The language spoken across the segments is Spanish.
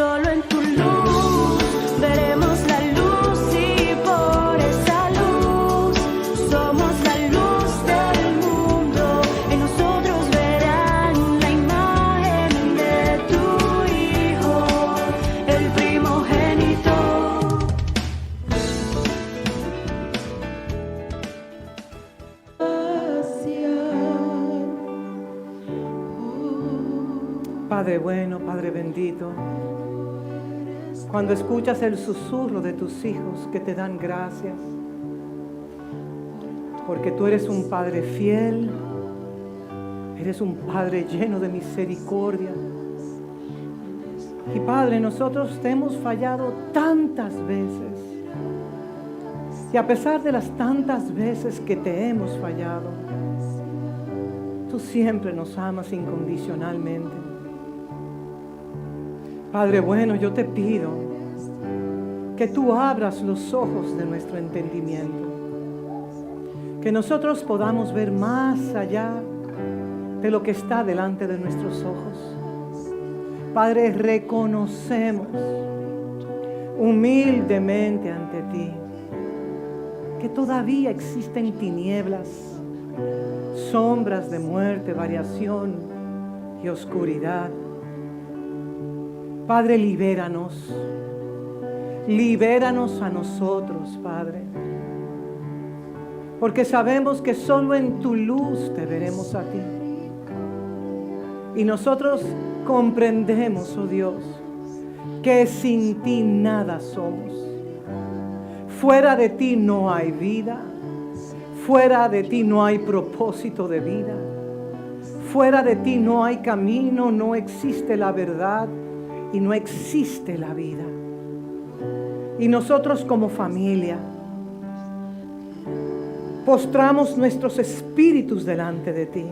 Solo en tu luz veremos la luz y por esa luz somos la luz del mundo. En nosotros verán la imagen de tu Hijo, el primogénito. Padre bueno, Padre bendito, cuando escuchas el susurro de tus hijos que te dan gracias, porque tú eres un Padre fiel, eres un Padre lleno de misericordia. Y Padre, nosotros te hemos fallado tantas veces, y a pesar de las tantas veces que te hemos fallado, tú siempre nos amas incondicionalmente. Padre bueno, yo te pido que tú abras los ojos de nuestro entendimiento, que nosotros podamos ver más allá de lo que está delante de nuestros ojos. Padre, reconocemos humildemente ante ti que todavía existen tinieblas, sombras de muerte, variación y oscuridad. Padre, libéranos a nosotros, Padre, porque sabemos que solo en tu luz te veremos a ti. Y nosotros comprendemos, oh Dios, que sin ti nada somos. Fuera de ti no hay vida, fuera de ti no hay propósito de vida, fuera de ti no hay camino, no existe la verdad y no existe la vida. Y nosotros como familia postramos nuestros espíritus delante de ti.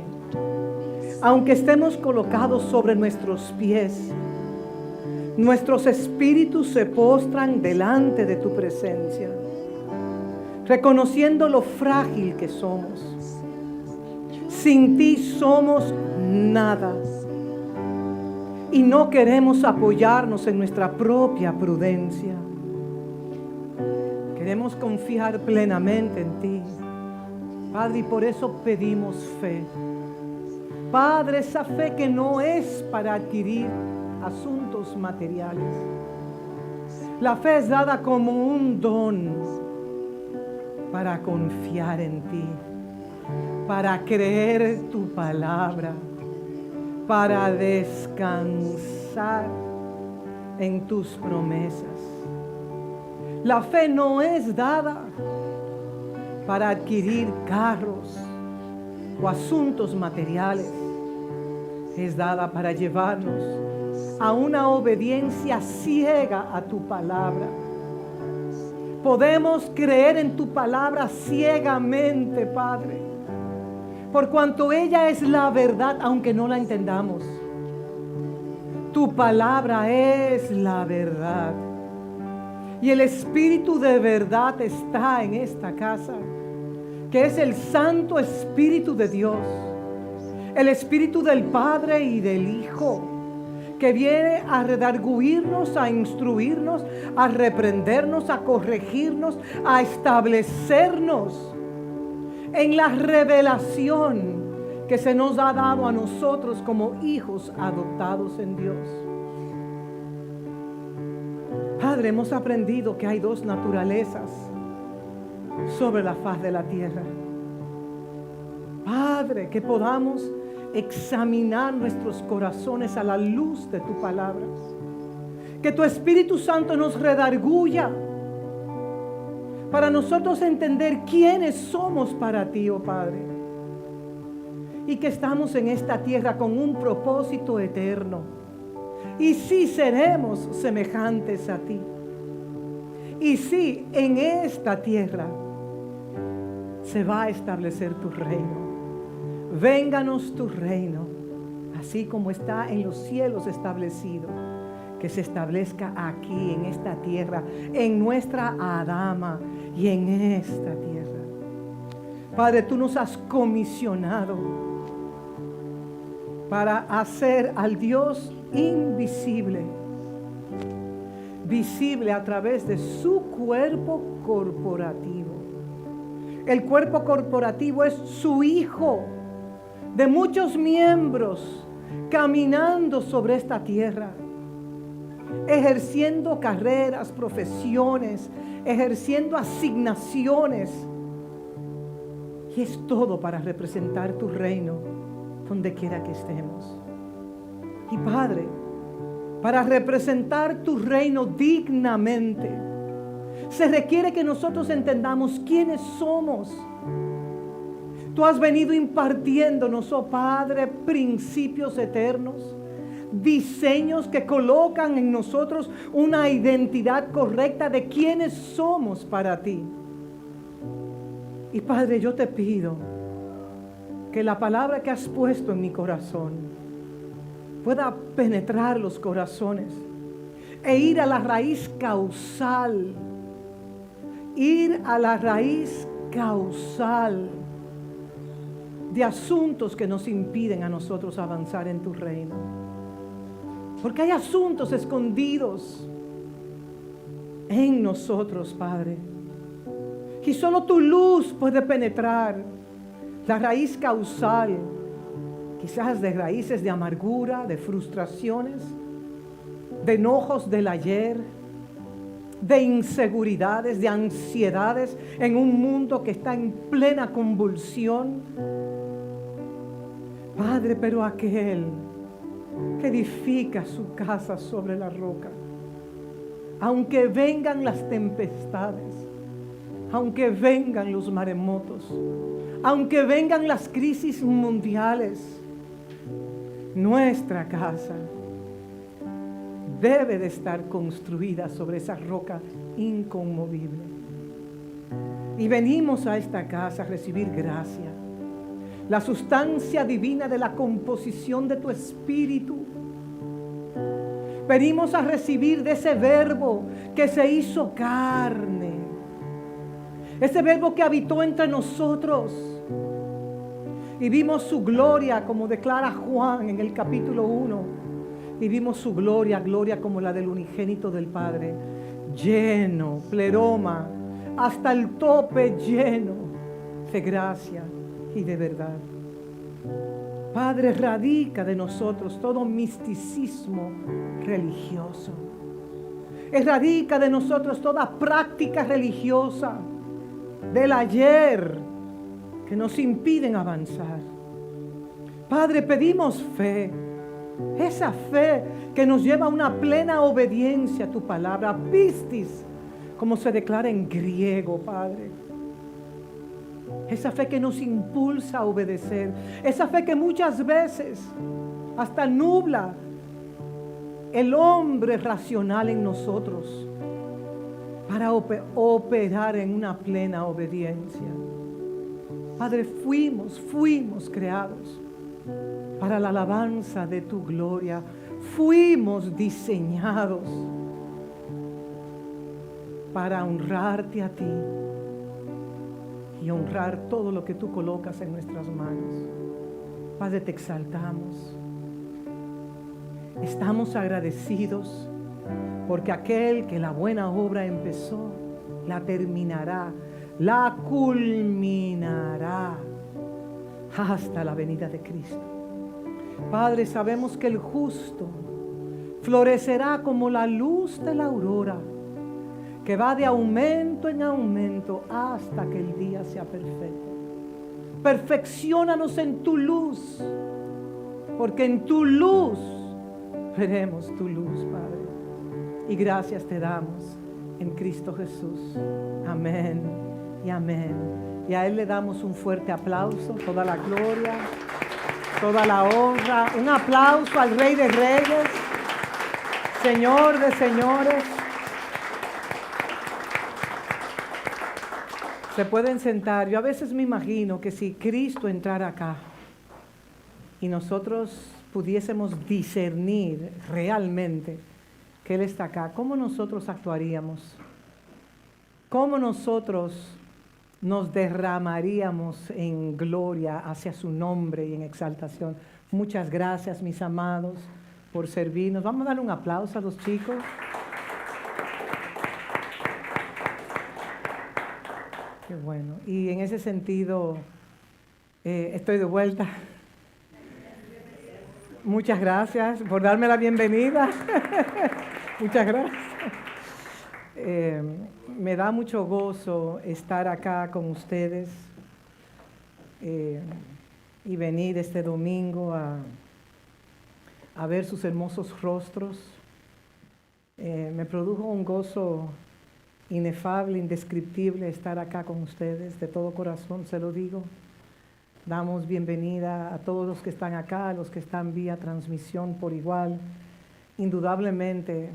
Aunque estemos colocados sobre nuestros pies, nuestros espíritus se postran delante de tu presencia, reconociendo lo frágil que somos. Sin ti somos nada. Y no queremos apoyarnos en nuestra propia prudencia. Queremos confiar plenamente en ti, Padre, y por eso pedimos fe. Padre, esa fe que no es para adquirir asuntos materiales. La fe es dada como un don para confiar en ti, para creer tu palabra, para descansar en tus promesas. La fe no es dada para adquirir carros o asuntos materiales. Es dada para llevarnos a una obediencia ciega a tu palabra. Podemos creer en tu palabra ciegamente, Padre, por cuanto ella es la verdad, aunque no la entendamos. Tu palabra es la verdad. Y el Espíritu de verdad está en esta casa, que es el Santo Espíritu de Dios, el Espíritu del Padre y del Hijo, que viene a redarguirnos, a instruirnos, a reprendernos, a corregirnos, a establecernos en la revelación que se nos ha dado a nosotros como hijos adoptados en Dios. Padre, hemos aprendido que hay dos naturalezas sobre la faz de la tierra. Padre, que podamos examinar nuestros corazones a la luz de tu palabra. Que tu Espíritu Santo nos redarguya para nosotros entender quiénes somos para ti, oh Padre. Y que estamos en esta tierra con un propósito eterno. Y sí seremos semejantes a ti. Y sí, en esta tierra se va a establecer tu reino. Vénganos tu reino, así como está en los cielos establecido, que se establezca aquí en esta tierra, en nuestra Adama y en esta tierra. Padre, tú nos has comisionado para hacer al Dios invisible visible a través de su cuerpo corporativo. El cuerpo corporativo es su Hijo, de muchos miembros, caminando sobre esta tierra, ejerciendo carreras, profesiones, ejerciendo asignaciones. Y es todo para representar tu reino donde quiera que estemos. Y Padre, para representar tu reino dignamente, se requiere que nosotros entendamos quiénes somos. Tú has venido impartiéndonos, oh Padre, principios eternos, diseños que colocan en nosotros una identidad correcta de quiénes somos para ti. Y Padre, yo te pido que la palabra que has puesto en mi corazón pueda penetrar los corazones e ir a la raíz causal. Ir a la raíz causal de asuntos que nos impiden a nosotros avanzar en tu reino. Porque hay asuntos escondidos en nosotros, Padre. Y solo tu luz puede penetrar la raíz causal, quizás de raíces de amargura, de frustraciones, de enojos del ayer, de inseguridades, de ansiedades en un mundo que está en plena convulsión. Padre, pero aquel que edifica su casa sobre la roca, aunque vengan las tempestades, aunque vengan los maremotos, aunque vengan las crisis mundiales, nuestra casa debe de estar construida sobre esa roca inconmovible. Y venimos a esta casa a recibir gracia, la sustancia divina de la composición de tu espíritu. Venimos a recibir de ese verbo que se hizo carne, ese verbo que habitó entre nosotros. Y vimos su gloria, como declara Juan en el capítulo 1. Y vimos su gloria, gloria como la del unigénito del Padre, lleno, pleroma, hasta el tope lleno de gracia y de verdad. Padre, radica de nosotros todo misticismo religioso. Erradica de nosotros toda práctica religiosa del ayer que nos impiden avanzar. Padre, pedimos fe, esa fe que nos lleva a una plena obediencia a tu palabra, pistis, como se declara en griego, Padre. Esa fe que nos impulsa a obedecer, esa fe que muchas veces hasta nubla el hombre racional en nosotros para operar en una plena obediencia. Padre, fuimos creados para la alabanza de tu gloria. Fuimos diseñados para honrarte a ti y honrar todo lo que tú colocas en nuestras manos. Padre, te exaltamos. Estamos agradecidos porque aquel que la buena obra empezó, la terminará, la culminará hasta la venida de Cristo. Padre, sabemos que el justo florecerá como la luz de la aurora, que va de aumento en aumento hasta que el día sea perfecto. Perfecciónanos en tu luz, porque en tu luz veremos tu luz, Padre. Y gracias te damos en Cristo Jesús. Amén y amén. Y a Él le damos un fuerte aplauso, toda la gloria, toda la honra. Un aplauso al Rey de Reyes, Señor de señores. Se pueden sentar. Yo a veces me imagino que si Cristo entrara acá y nosotros pudiésemos discernir realmente que Él está acá, ¿cómo nosotros actuaríamos? ¿Cómo nosotros nos derramaríamos en gloria hacia su nombre y en exaltación? Muchas gracias, mis amados, por servirnos. Vamos a dar un aplauso a los chicos. Qué bueno. Y en ese sentido, estoy de vuelta. Muchas gracias por darme la bienvenida. Muchas gracias. Me da mucho gozo estar acá con ustedes y venir este domingo a ver sus hermosos rostros. Me produjo un gozo inefable, indescriptible estar acá con ustedes. De todo corazón se lo digo. Damos bienvenida a todos los que están acá, a los que están vía transmisión por igual. Indudablemente,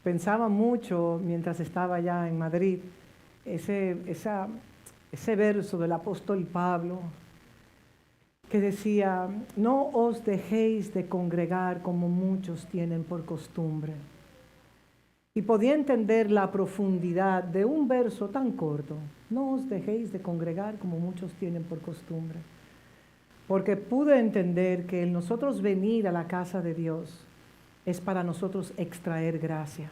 pensaba mucho mientras estaba allá en Madrid, ese verso del apóstol Pablo que decía: no os dejéis de congregar como muchos tienen por costumbre. Y podía entender la profundidad de un verso tan corto: no os dejéis de congregar como muchos tienen por costumbre. Porque pude entender que el nosotros venir a la casa de Dios es para nosotros extraer gracia.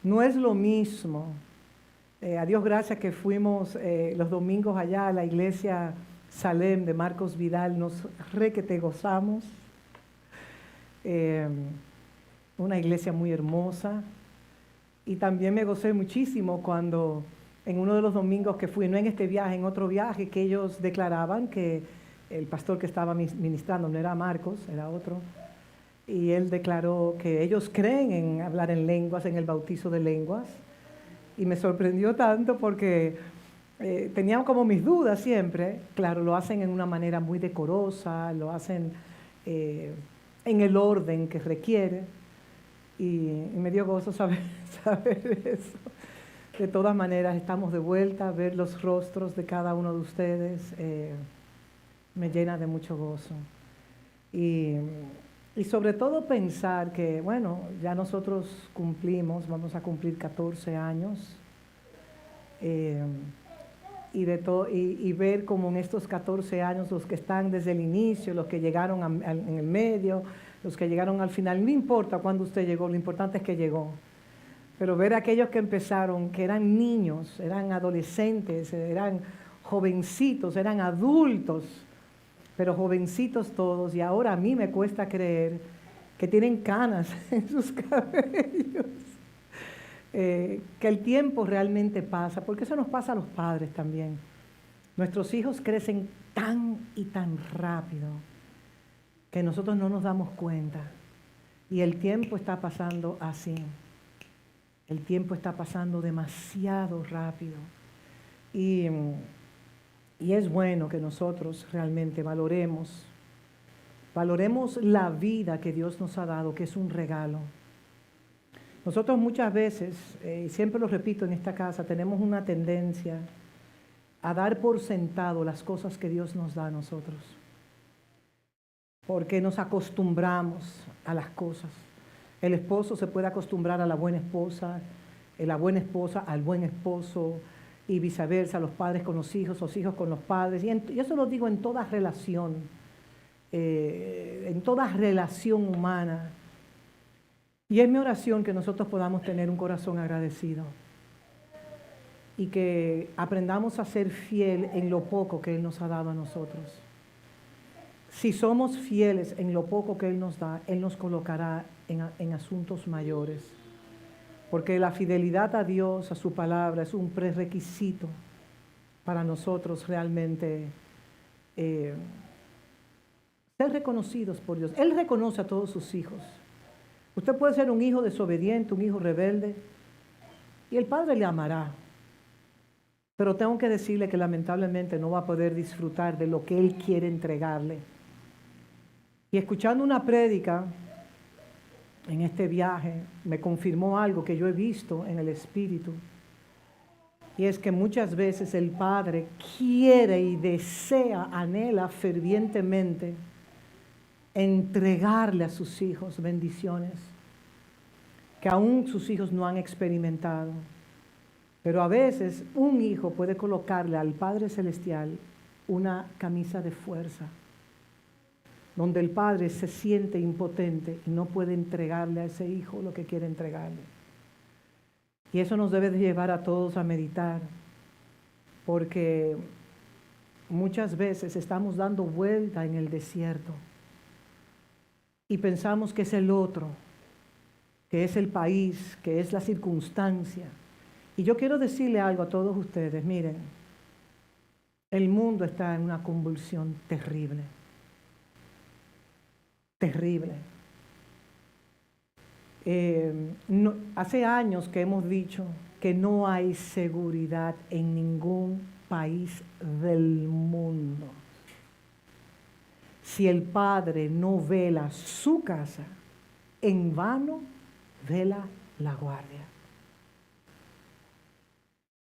No es lo mismo. A Dios gracias que fuimos los domingos allá a la iglesia Salem de Marcos Vidal, nos requete gozamos. Una iglesia muy hermosa. Y también me gocé muchísimo cuando en uno de los domingos que fui, no en este viaje, en otro viaje, que ellos declaraban que el pastor que estaba ministrando no era Marcos, era otro, y él declaró que ellos creen en hablar en lenguas, en el bautizo de lenguas, y me sorprendió tanto porque tenía como mis dudas siempre. Claro, lo hacen en una manera muy decorosa, lo hacen en el orden que requiere, y me dio gozo saber eso. De todas maneras, estamos de vuelta. Ver los rostros de cada uno de ustedes me llena de mucho gozo. Y sobre todo pensar que, bueno, ya nosotros vamos a cumplir 14 años. Y ver como en estos 14 años, los que están desde el inicio, los que llegaron en el medio, los que llegaron al final, no importa cuándo usted llegó, lo importante es que llegó. Pero ver a aquellos que empezaron, que eran niños, eran adolescentes, eran jovencitos, eran adultos, pero jovencitos todos, y ahora a mí me cuesta creer que tienen canas en sus cabellos. Que el tiempo realmente pasa, porque eso nos pasa a los padres también. Nuestros hijos crecen tan y tan rápido que nosotros no nos damos cuenta, y el tiempo está pasando así. El tiempo está pasando demasiado rápido, y es bueno que nosotros realmente valoremos la vida que Dios nos ha dado, que es un regalo. Nosotros muchas veces, y siempre lo repito en esta casa, tenemos una tendencia a dar por sentado las cosas que Dios nos da a nosotros, porque nos acostumbramos a las cosas. El esposo se puede acostumbrar a la buena esposa, la buena esposa al buen esposo, y viceversa, los padres con los hijos con los padres. Y eso lo digo en toda relación humana. Y es mi oración que nosotros podamos tener un corazón agradecido y que aprendamos a ser fiel en lo poco que Él nos ha dado a nosotros. Si somos fieles en lo poco que Él nos da, Él nos colocará en asuntos mayores. Porque la fidelidad a Dios, a su palabra, es un prerequisito para nosotros realmente ser reconocidos por Dios. Él reconoce a todos sus hijos. Usted puede ser un hijo desobediente, un hijo rebelde, y el Padre le amará. Pero tengo que decirle que lamentablemente no va a poder disfrutar de lo que Él quiere entregarle. Y escuchando una prédica en este viaje, me confirmó algo que yo he visto en el Espíritu. Y es que muchas veces el Padre quiere y desea, anhela fervientemente entregarle a sus hijos bendiciones que aún sus hijos no han experimentado. Pero a veces un hijo puede colocarle al Padre Celestial una camisa de fuerza, donde el padre se siente impotente y no puede entregarle a ese hijo lo que quiere entregarle. Y eso nos debe de llevar a todos a meditar porque muchas veces estamos dando vuelta en el desierto y pensamos que es el otro, que es el país, que es la circunstancia. Y yo quiero decirle algo a todos ustedes, miren, el mundo está en una convulsión terrible, terrible. Hace años que hemos dicho que no hay seguridad en ningún país del mundo. Si el Padre no vela su casa, en vano vela la guardia.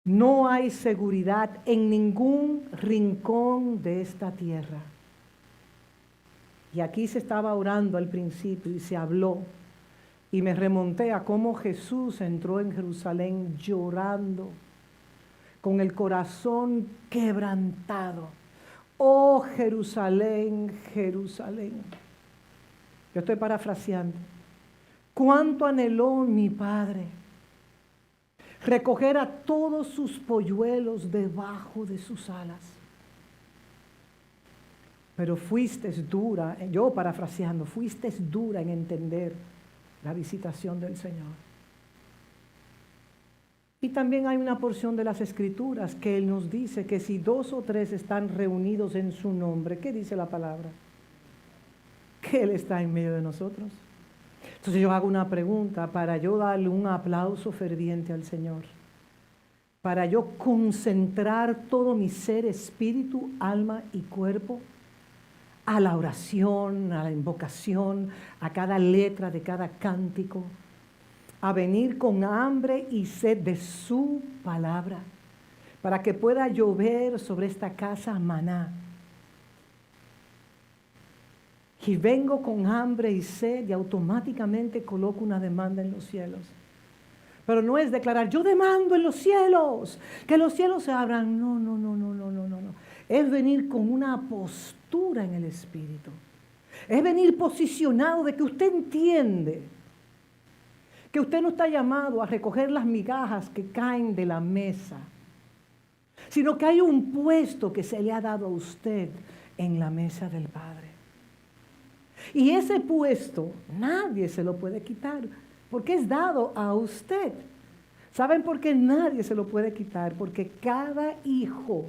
No hay seguridad en ningún rincón de esta tierra. Y aquí se estaba orando al principio y se habló. Y me remonté a cómo Jesús entró en Jerusalén llorando, con el corazón quebrantado. Oh Jerusalén, Jerusalén. Yo estoy parafraseando. Cuánto anheló mi Padre recoger a todos sus polluelos debajo de sus alas. Pero fuiste dura, yo parafraseando, fuiste dura en entender la visitación del Señor. Y también hay una porción de las Escrituras que Él nos dice que si 2 o 3 están reunidos en su nombre, ¿qué dice la palabra? Que Él está en medio de nosotros. Entonces yo hago una pregunta para yo darle un aplauso ferviente al Señor, para yo concentrar todo mi ser, espíritu, alma y cuerpo a la oración, a la invocación, a cada letra de cada cántico, a venir con hambre y sed de su palabra, para que pueda llover sobre esta casa maná. Y vengo con hambre y sed y automáticamente coloco una demanda en los cielos. Pero no es declarar, yo demando en los cielos, que los cielos se abran. No. Es venir con una postura en el Espíritu. Es venir posicionado de que usted entiende que usted no está llamado a recoger las migajas que caen de la mesa, sino que hay un puesto que se le ha dado a usted en la mesa del Padre. Y ese puesto nadie se lo puede quitar, porque es dado a usted. ¿Saben por qué nadie se lo puede quitar? Porque cada hijo,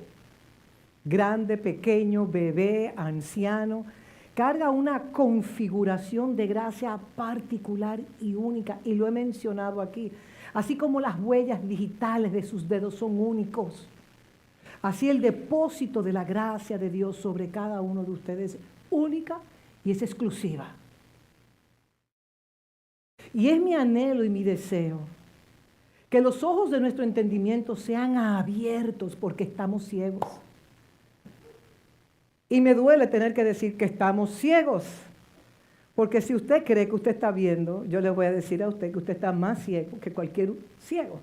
grande, pequeño, bebé, anciano, carga una configuración de gracia particular y única, y lo he mencionado aquí. Así como las huellas digitales de sus dedos son únicos, así el depósito de la gracia de Dios sobre cada uno de ustedes es única y es exclusiva. Y es mi anhelo y mi deseo que los ojos de nuestro entendimiento sean abiertos porque estamos ciegos. Y me duele tener que decir que estamos ciegos, porque si usted cree que usted está viendo, yo le voy a decir a usted que usted está más ciego que cualquier ciego.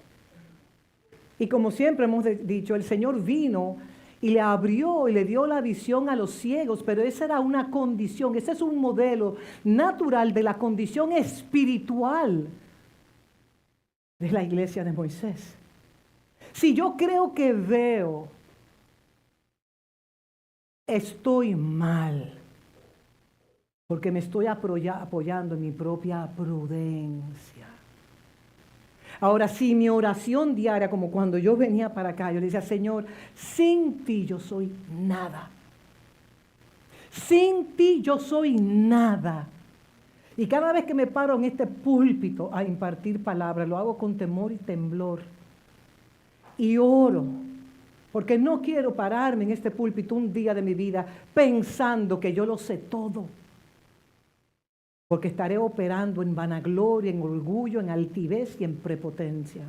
Y como siempre hemos dicho, el Señor vino y le abrió y le dio la visión a los ciegos, pero esa era una condición, ese es un modelo natural de la condición espiritual de la iglesia de Moisés. Si yo creo que veo, estoy mal, porque me estoy apoyando en mi propia prudencia. Ahora, si mi oración diaria, como cuando yo venía para acá, yo le decía, Señor, sin ti yo soy nada. Sin ti yo soy nada. Y cada vez que me paro en este púlpito a impartir palabras, lo hago con temor y temblor. Y oro, porque no quiero pararme en este púlpito un día de mi vida pensando que yo lo sé todo. Porque estaré operando en vanagloria, en orgullo, en altivez y en prepotencia.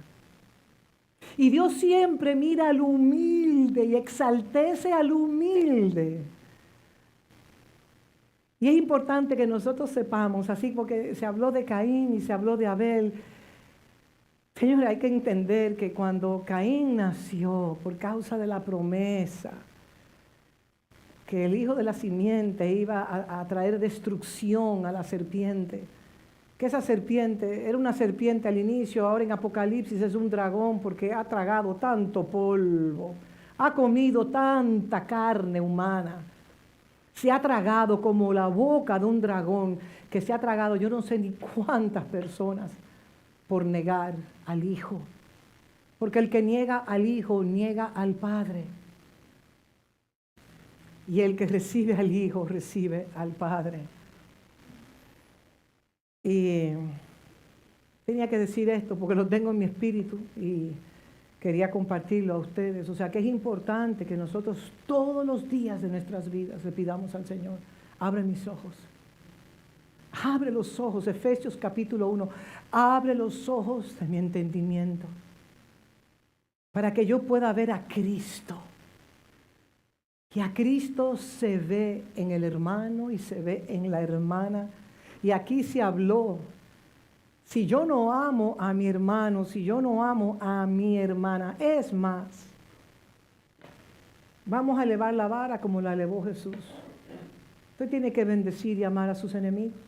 Y Dios siempre mira al humilde y exaltece al humilde. Y es importante que nosotros sepamos, así porque se habló de Caín y se habló de Abel. Señor, hay que entender que cuando Caín nació por causa de la promesa, que el hijo de la simiente iba a traer destrucción a la serpiente, que esa serpiente era una serpiente al inicio, ahora en Apocalipsis es un dragón porque ha tragado tanto polvo, ha comido tanta carne humana, se ha tragado como la boca de un dragón, que se ha tragado yo no sé ni cuántas personas por negar al Hijo. Porque el que niega al Hijo, niega al Padre. Y el que recibe al Hijo, recibe al Padre. Y tenía que decir esto porque lo tengo en mi espíritu y quería compartirlo a ustedes. O sea que es importante que nosotros todos los días de nuestras vidas le pidamos al Señor, abre mis ojos. Abre los ojos, Efesios capítulo 1, abre los ojos de mi entendimiento para que yo pueda ver a Cristo. Y a Cristo se ve en el hermano y se ve en la hermana. Y aquí se habló, si yo no amo a mi hermano, si yo no amo a mi hermana, es más, vamos a elevar la vara como la elevó Jesús. Usted tiene que bendecir y amar a sus enemigos.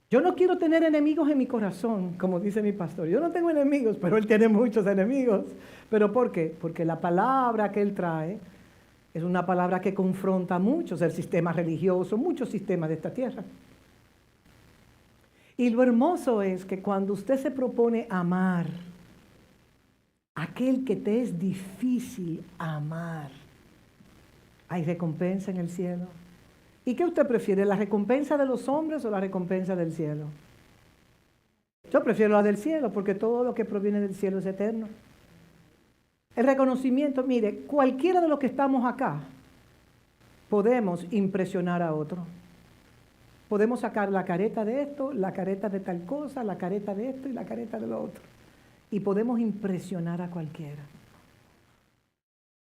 Yo no quiero tener enemigos en mi corazón, como dice mi pastor. Yo no tengo enemigos, pero él tiene muchos enemigos. ¿Pero por qué? Porque la palabra que él trae es una palabra que confronta a muchos, el sistema religioso, muchos sistemas de esta tierra. Y lo hermoso es que cuando usted se propone amar a aquel que te es difícil amar, hay recompensa en el cielo. ¿Y qué usted prefiere, la recompensa de los hombres o la recompensa del cielo? Yo prefiero la del cielo porque todo lo que proviene del cielo es eterno. El reconocimiento, mire, cualquiera de los que estamos acá podemos impresionar a otro. Podemos sacar la careta de esto, la careta de tal cosa, la careta de esto y la careta de lo otro. Y podemos impresionar a cualquiera.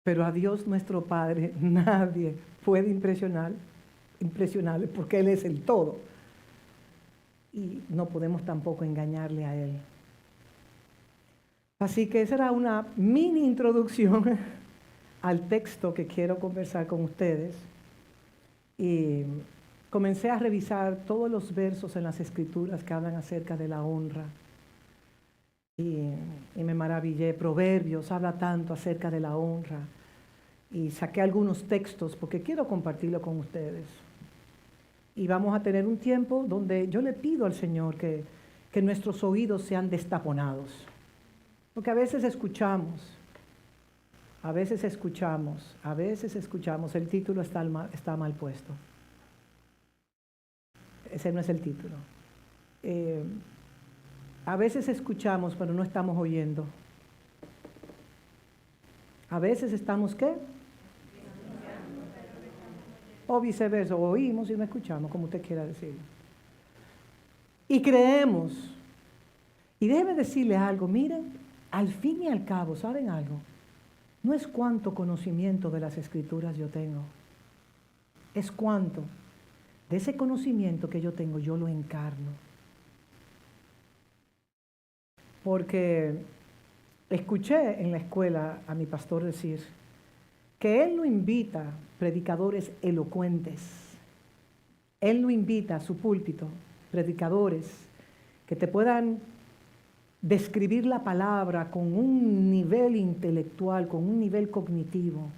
Pero a Dios nuestro Padre nadie puede impresionarle porque Él es el todo. Y no podemos tampoco engañarle a Él. Así que esa era una mini introducción al texto que quiero conversar con ustedes. Y comencé a revisar todos los versos en las Escrituras que hablan acerca de la honra. Y me maravillé. Proverbios habla tanto acerca de la honra. Y saqué algunos textos porque quiero compartirlo con ustedes. Y vamos a tener un tiempo donde yo le pido al Señor que nuestros oídos sean destaponados. Porque a veces escuchamos, el título está mal puesto. Ese no es el título. A veces escuchamos, pero no estamos oyendo. A veces estamos, ¿qué? O viceversa, oímos y no escuchamos, como usted quiera decirlo. Y creemos. Y déjeme decirle algo, miren, al fin y al cabo, ¿saben algo? No es cuánto conocimiento de las Escrituras yo tengo. Es cuánto de ese conocimiento que yo tengo, yo lo encarno. Porque escuché en la escuela a mi pastor decir que él no invita predicadores elocuentes. Él no invita a su púlpito predicadores que te puedan describir la palabra con un nivel intelectual, con un nivel cognitivo,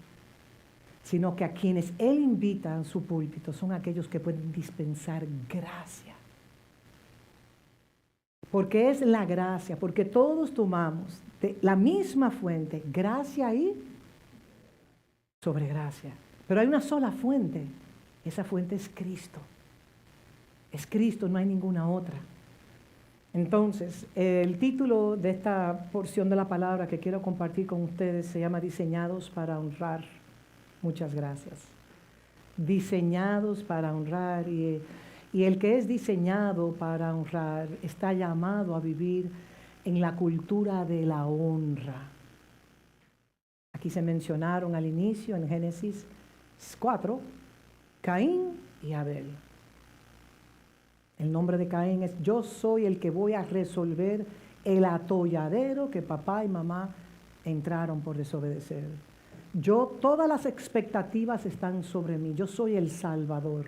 sino que a quienes él invita a su púlpito son aquellos que pueden dispensar gracia. Porque es la gracia, porque todos tomamos de la misma fuente, gracia y sobre gracia. Pero hay una sola fuente, esa fuente es Cristo. Es Cristo, no hay ninguna otra. Entonces, el título de esta porción de la palabra que quiero compartir con ustedes se llama Diseñados para honrar. Muchas gracias. Diseñados para honrar. Y el que es diseñado para honrar está llamado a vivir en la cultura de la honra. Aquí se mencionaron al inicio, en Génesis 4, Caín y Abel. El nombre de Caín es: yo soy el que voy a resolver el atolladero que papá y mamá entraron por desobedecer. Todas las expectativas están sobre mí. Yo soy el Salvador.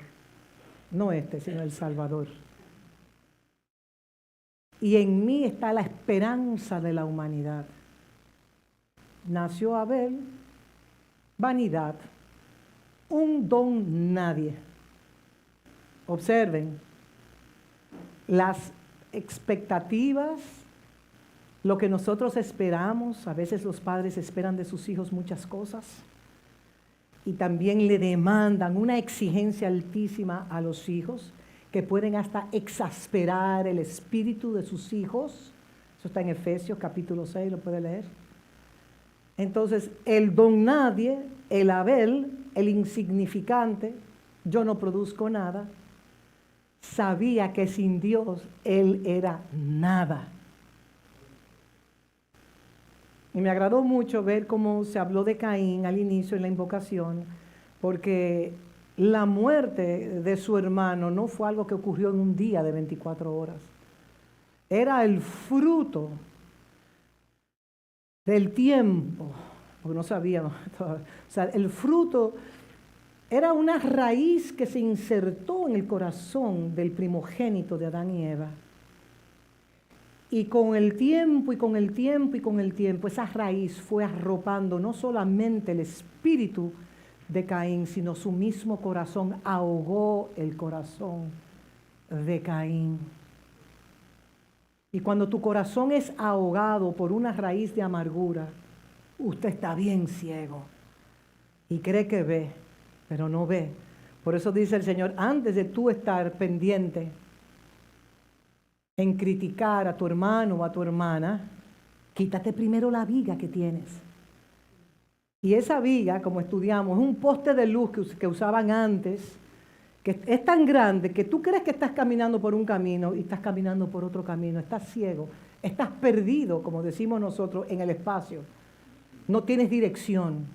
No sino el Salvador. Y en mí está la esperanza de la humanidad. Nació Abel vanidad, un don nadie. Observen, las expectativas, lo que nosotros esperamos, a veces los padres esperan de sus hijos muchas cosas y también le demandan una exigencia altísima a los hijos que pueden hasta exasperar el espíritu de sus hijos. Eso está en Efesios capítulo 6, lo puede leer. Entonces, el don nadie, el Abel, el insignificante, yo no produzco nada, sabía que sin Dios él era nada. Y me agradó mucho ver cómo se habló de Caín al inicio en la invocación, porque la muerte de su hermano no fue algo que ocurrió en un día de 24 horas. Era el fruto del tiempo, porque no sabíamos todavía. O sea, el fruto era una raíz que se insertó en el corazón del primogénito de Adán y Eva. Y con el tiempo, y con el tiempo, y con el tiempo, esa raíz fue arropando no solamente el espíritu de Caín, sino su mismo corazón, ahogó el corazón de Caín. Y cuando tu corazón es ahogado por una raíz de amargura, usted está bien ciego y cree que ve, pero no ve. Por eso dice el Señor, antes de tú estar pendiente en criticar a tu hermano o a tu hermana, quítate primero la viga que tienes. Y esa viga, como estudiamos, es un poste de luz que usaban antes, que es tan grande que tú crees que estás caminando por un camino y estás caminando por otro camino, estás ciego, estás perdido, como decimos nosotros, en el espacio. No tienes dirección.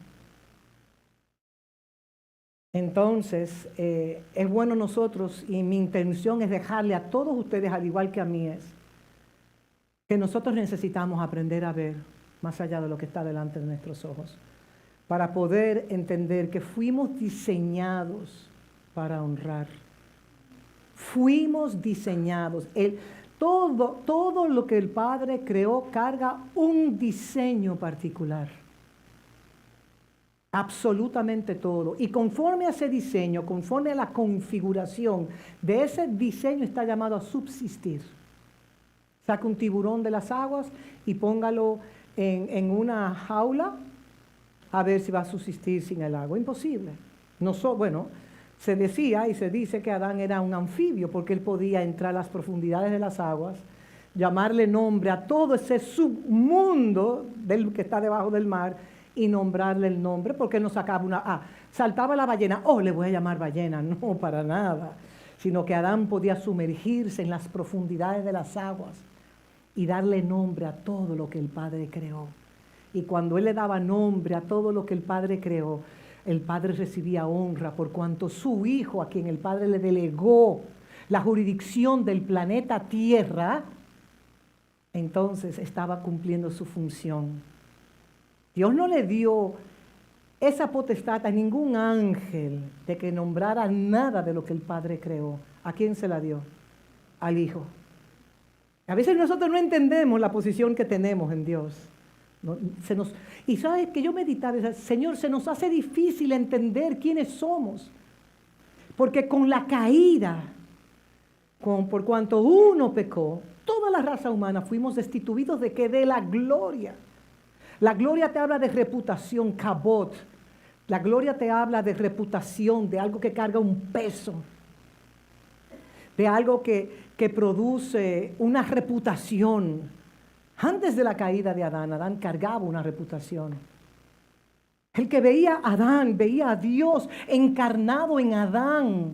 Entonces, es bueno nosotros, y mi intención es dejarle a todos ustedes, al igual que a mí es, que nosotros necesitamos aprender a ver más allá de lo que está delante de nuestros ojos, para poder entender que fuimos diseñados para honrar. Fuimos diseñados. Todo lo que el Padre creó carga un diseño particular. Absolutamente todo. Y conforme a ese diseño, conforme a la configuración de ese diseño, está llamado a subsistir. Saca un tiburón de las aguas y póngalo en una jaula a ver si va a subsistir sin el agua. Imposible. Bueno, se decía y se dice que Adán era un anfibio porque él podía entrar a las profundidades de las aguas, llamarle nombre a todo ese submundo del que está debajo del mar y nombrarle el nombre, porque no sacaba saltaba la ballena, le voy a llamar ballena, no, para nada, sino que Adán podía sumergirse en las profundidades de las aguas y darle nombre a todo lo que el Padre creó. Y cuando él le daba nombre a todo lo que el Padre creó, el Padre recibía honra por cuanto su Hijo, a quien el Padre le delegó la jurisdicción del planeta Tierra, entonces estaba cumpliendo su función. Dios no le dio esa potestad a ningún ángel de que nombrara nada de lo que el Padre creó. ¿A quién se la dio? Al Hijo. A veces nosotros no entendemos la posición que tenemos en Dios. Y sabes que yo meditaba, Señor, se nos hace difícil entender quiénes somos. Porque con la caída, por cuanto uno pecó, toda la raza humana fuimos destituidos de qué? De la gloria. La gloria te habla de reputación, kabod. La gloria te habla de reputación, de algo que carga un peso, de algo que produce una reputación. Antes de la caída de Adán, Adán cargaba una reputación. El que veía a Adán, veía a Dios encarnado en Adán.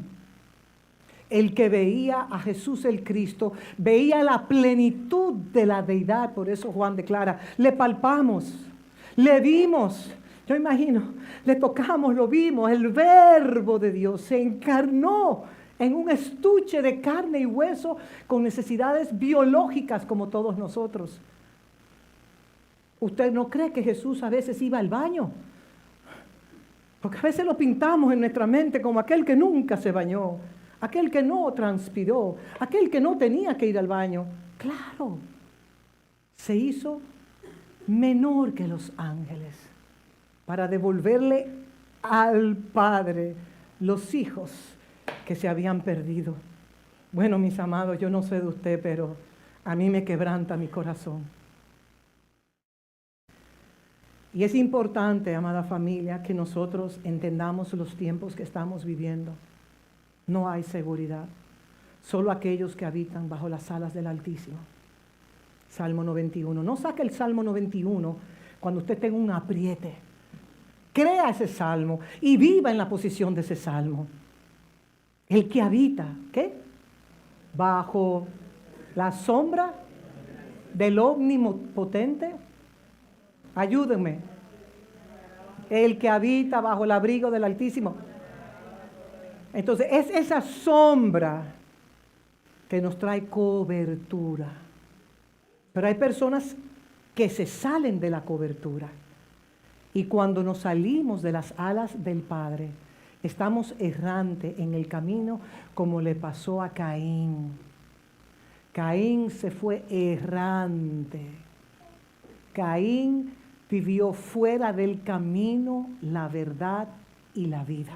El que veía a Jesús el Cristo, veía la plenitud de la deidad. Por eso Juan declara, le palpamos, le vimos. Yo imagino, le tocamos, lo vimos. El verbo de Dios se encarnó en un estuche de carne y hueso con necesidades biológicas como todos nosotros. ¿Usted no cree que Jesús a veces iba al baño? Porque a veces lo pintamos en nuestra mente como aquel que nunca se bañó, aquel que no transpiró, aquel que no tenía que ir al baño. Claro, se hizo menor que los ángeles. para devolverle al Padre los hijos que se habían perdido. Bueno, mis amados, yo no sé de usted, pero a mí me quebranta mi corazón. Y es importante, amada familia, que nosotros entendamos los tiempos que estamos viviendo. No hay seguridad, solo aquellos que habitan bajo las alas del Altísimo. Salmo 91. No saque el Salmo 91 cuando usted tenga un apriete. Crea ese salmo y viva en la posición de ese salmo. El que habita, ¿qué? Bajo la sombra del Omnipotente. Ayúdenme. El que habita bajo el abrigo del Altísimo. Entonces, es esa sombra que nos trae cobertura. Pero hay personas que se salen de la cobertura. Y cuando nos salimos de las alas del Padre, estamos errantes en el camino como le pasó a Caín. Caín se fue errante. Caín vivió fuera del camino, la verdad y la vida.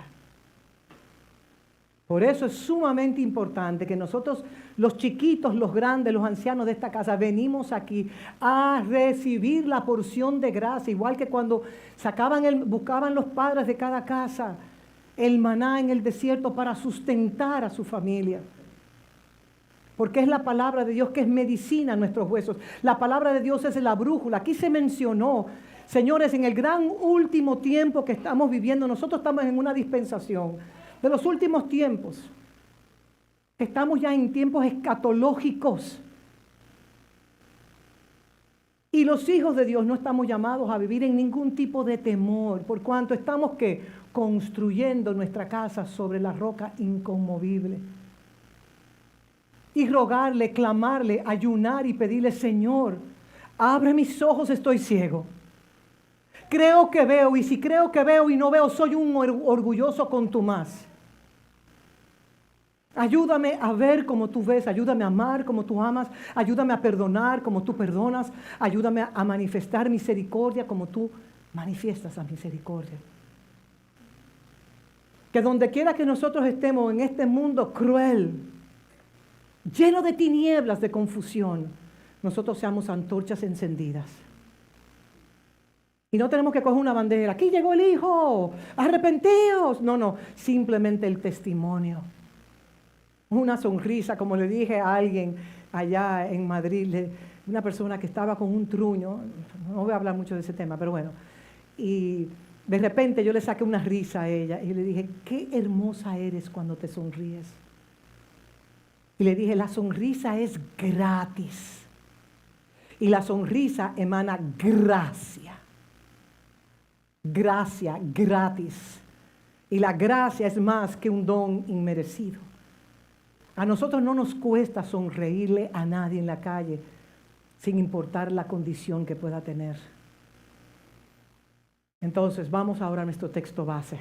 Por eso es sumamente importante que nosotros, los chiquitos, los grandes, los ancianos de esta casa, venimos aquí a recibir la porción de gracia, igual que cuando buscaban los padres de cada casa el maná en el desierto para sustentar a su familia. Porque es la palabra de Dios que es medicina a nuestros huesos. La palabra de Dios es la brújula. Aquí se mencionó, señores, en el gran último tiempo que estamos viviendo, nosotros estamos en una dispensación de los últimos tiempos. Estamos ya en tiempos escatológicos. Y los hijos de Dios no estamos llamados a vivir en ningún tipo de temor, por cuanto estamos construyendo nuestra casa sobre la roca inconmovible. Y rogarle, clamarle, ayunar y pedirle: Señor, abre mis ojos, estoy ciego. Creo que veo, y si creo que veo y no veo, soy un orgulloso contumaz. Ayúdame a ver como tú ves, ayúdame a amar como tú amas, ayúdame a perdonar como tú perdonas, ayúdame a manifestar misericordia como tú manifiestas la misericordia. Que donde quiera que nosotros estemos en este mundo cruel, lleno de tinieblas, de confusión, nosotros seamos antorchas encendidas. Y no tenemos que coger una bandera: aquí llegó el Hijo, arrepentíos. No, simplemente el testimonio. Una sonrisa, como le dije a alguien allá en Madrid, una persona que estaba con un truño, no voy a hablar mucho de ese tema, pero bueno, y de repente yo le saqué una risa a ella y le dije: qué hermosa eres cuando te sonríes. Y le dije: la sonrisa es gratis. Y la sonrisa emana gracia. Gracia gratis. Y la gracia es más que un don inmerecido. A nosotros no nos cuesta sonreírle a nadie en la calle, sin importar la condición que pueda tener. Entonces, vamos ahora a nuestro texto base.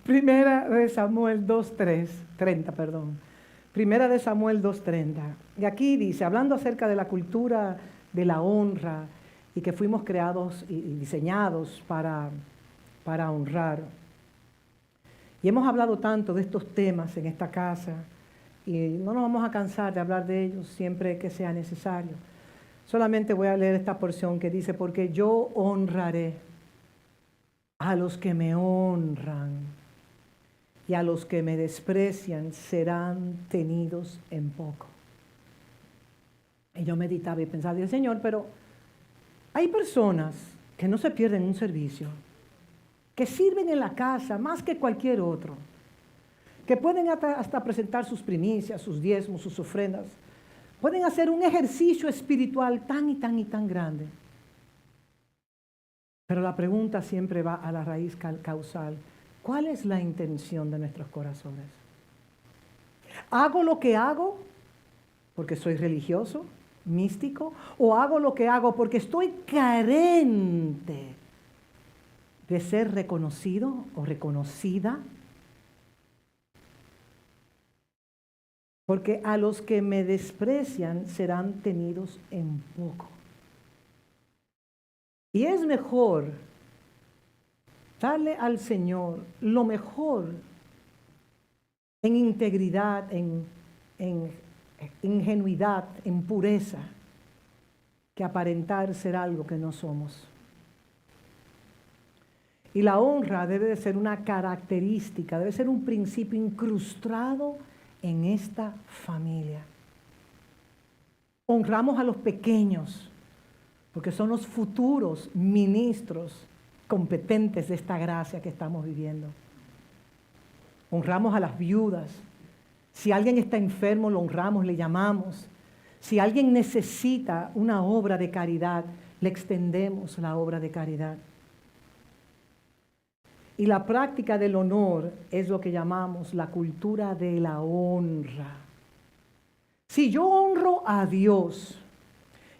Primera de Samuel 2:30. Primera de Samuel 2:30. Y aquí dice, hablando acerca de la cultura de la honra y que fuimos creados y diseñados para honrar. Y hemos hablado tanto de estos temas en esta casa y no nos vamos a cansar de hablar de ellos siempre que sea necesario. Solamente voy a leer esta porción que dice: porque yo honraré a los que me honran y a los que me desprecian serán tenidos en poco. Y yo meditaba y pensaba: Dios, Señor, pero hay personas que no se pierden un servicio, que sirven en la casa más que cualquier otro, que pueden hasta presentar sus primicias, sus diezmos, sus ofrendas, pueden hacer un ejercicio espiritual tan y tan grande. Pero la pregunta siempre va a la raíz causal: ¿cuál es la intención de nuestros corazones? ¿Hago lo que hago porque soy religioso, místico? ¿O hago lo que hago porque estoy carente de ser reconocido o reconocida? Porque a los que me desprecian serán tenidos en poco. Y es mejor darle al Señor lo mejor en integridad, en ingenuidad, en pureza, que aparentar ser algo que no somos. Y la honra debe de ser una característica, debe ser un principio incrustado en esta familia. Honramos a los pequeños, porque son los futuros ministros competentes de esta gracia que estamos viviendo. Honramos a las viudas. Si alguien está enfermo, lo honramos, le llamamos. Si alguien necesita una obra de caridad, le extendemos la obra de caridad. Y la práctica del honor es lo que llamamos la cultura de la honra. Si yo honro a Dios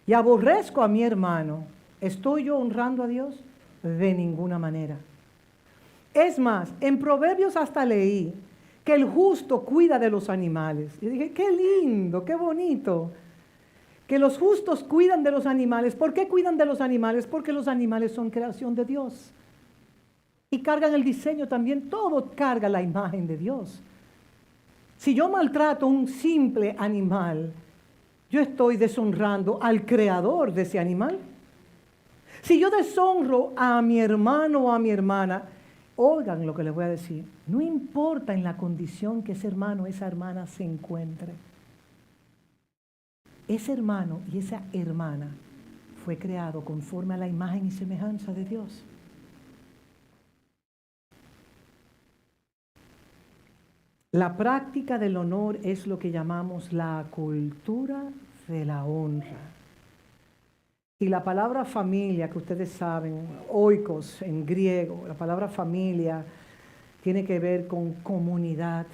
y aborrezco a mi hermano, ¿estoy yo honrando a Dios? De ninguna manera. Es más, en Proverbios hasta leí que el justo cuida de los animales. Y dije, qué lindo, qué bonito. Que los justos cuidan de los animales. ¿Por qué cuidan de los animales? Porque los animales son creación de Dios. Y cargan el diseño también, todo carga la imagen de Dios. Si yo maltrato un simple animal, yo estoy deshonrando al creador de ese animal. Si yo deshonro a mi hermano o a mi hermana, oigan lo que les voy a decir, no importa en la condición que ese hermano o esa hermana se encuentre. Ese hermano y esa hermana fue creado conforme a la imagen y semejanza de Dios. La práctica del honor es lo que llamamos la cultura de la honra. Y la palabra familia, que ustedes saben, oikos en griego, la palabra familia tiene que ver con comunidad.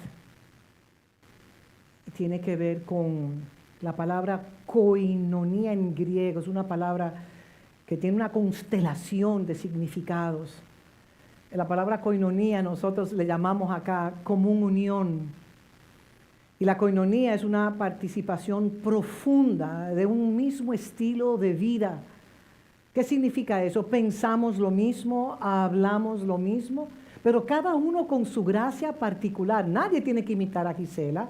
Tiene que ver con la palabra koinonía en griego, es una palabra que tiene una constelación de significados. La palabra koinonía nosotros le llamamos acá común unión. Y la koinonía es una participación profunda de un mismo estilo de vida. ¿Qué significa eso? Pensamos lo mismo, hablamos lo mismo, pero cada uno con su gracia particular. Nadie tiene que imitar a Gisela.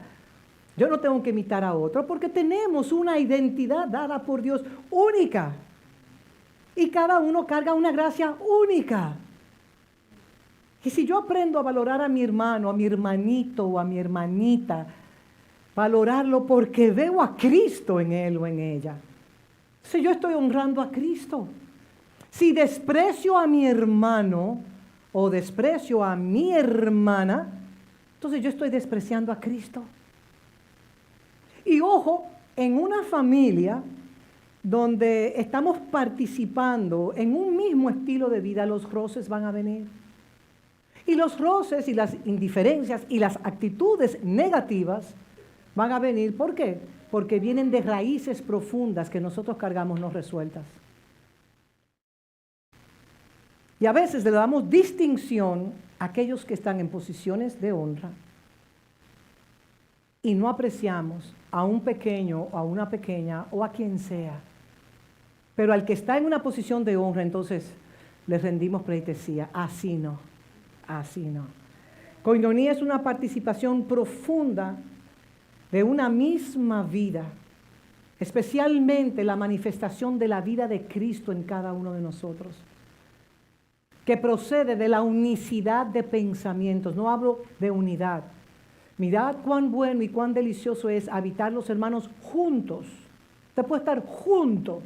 Yo no tengo que imitar a otro porque tenemos una identidad dada por Dios única. Y cada uno carga una gracia única. Y si yo aprendo a valorar a mi hermano, a mi hermanito o a mi hermanita, valorarlo porque veo a Cristo en él o en ella. Si yo estoy honrando a Cristo. Si desprecio a mi hermano o desprecio a mi hermana, entonces yo estoy despreciando a Cristo. Y ojo, en una familia donde estamos participando en un mismo estilo de vida, los roces van a venir. Y los roces y las indiferencias y las actitudes negativas van a venir. ¿Por qué? Porque vienen de raíces profundas que nosotros cargamos no resueltas. Y a veces le damos distinción a aquellos que están en posiciones de honra y no apreciamos a un pequeño o a una pequeña o a quien sea. Pero al que está en una posición de honra, entonces le rendimos pleitesía. Así no, así no. Koinonía es una participación profunda de una misma vida, especialmente la manifestación de la vida de Cristo en cada uno de nosotros, que procede de la unicidad de pensamientos. No hablo de unidad. Mirad cuán bueno y cuán delicioso es habitar los hermanos juntos. Usted puede estar junto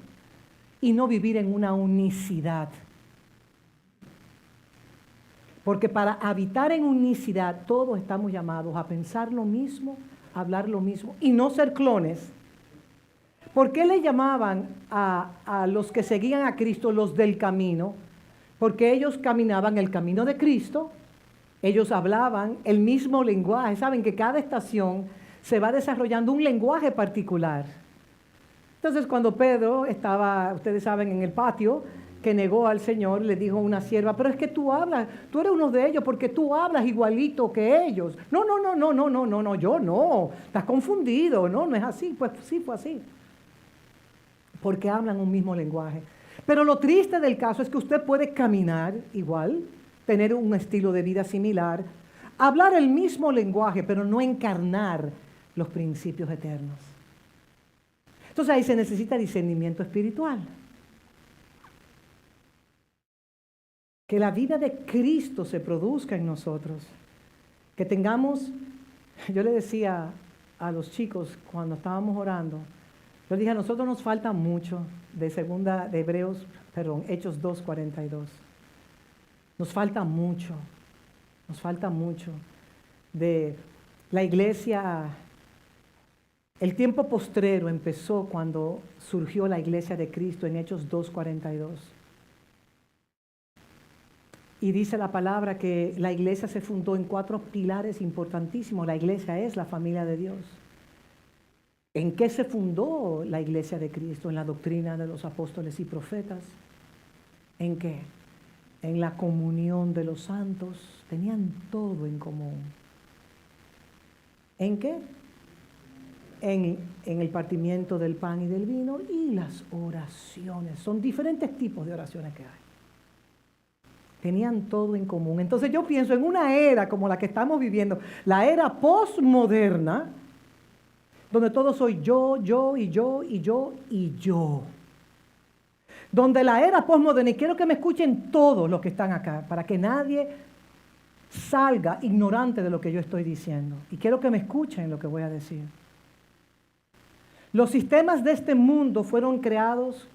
y no vivir en una unicidad. Porque para habitar en unicidad todos estamos llamados a pensar lo mismo, a hablar lo mismo y no ser clones. ¿Por qué le llamaban a los que seguían a Cristo los del camino? Porque ellos caminaban el camino de Cristo, ellos hablaban el mismo lenguaje. Saben que cada estación se va desarrollando un lenguaje particular. Entonces cuando Pedro estaba, ustedes saben, en el patio, que negó al Señor, le dijo a una sierva, pero es que tú hablas, tú eres uno de ellos porque tú hablas igualito que ellos. No, yo no, estás confundido, no es así. Pues sí, fue así. Porque hablan un mismo lenguaje. Pero lo triste del caso es que usted puede caminar igual, tener un estilo de vida similar, hablar el mismo lenguaje, pero no encarnar los principios eternos. Entonces ahí se necesita discernimiento espiritual. Que la vida de Cristo se produzca en nosotros. Que tengamos, yo le decía a los chicos cuando estábamos orando, yo dije, a nosotros nos falta mucho de Hechos 2:42. Nos falta mucho de la iglesia. El tiempo postrero empezó cuando surgió la iglesia de Cristo en Hechos 2:42. Y dice la palabra que la iglesia se fundó en 4 pilares importantísimos. La iglesia es la familia de Dios. ¿En qué se fundó la iglesia de Cristo? En la doctrina de los apóstoles y profetas. ¿En qué? En la comunión de los santos. Tenían todo en común. ¿En qué? En el partimiento del pan y del vino y las oraciones. Son diferentes tipos de oraciones que hay. Tenían todo en común. Entonces yo pienso en una era como la que estamos viviendo, la era postmoderna, donde todo soy yo, y yo, y yo, y yo. Donde la era postmoderna, y quiero que me escuchen todos los que están acá, para que nadie salga ignorante de lo que yo estoy diciendo. Y quiero que me escuchen lo que voy a decir. Los sistemas de este mundo fueron creados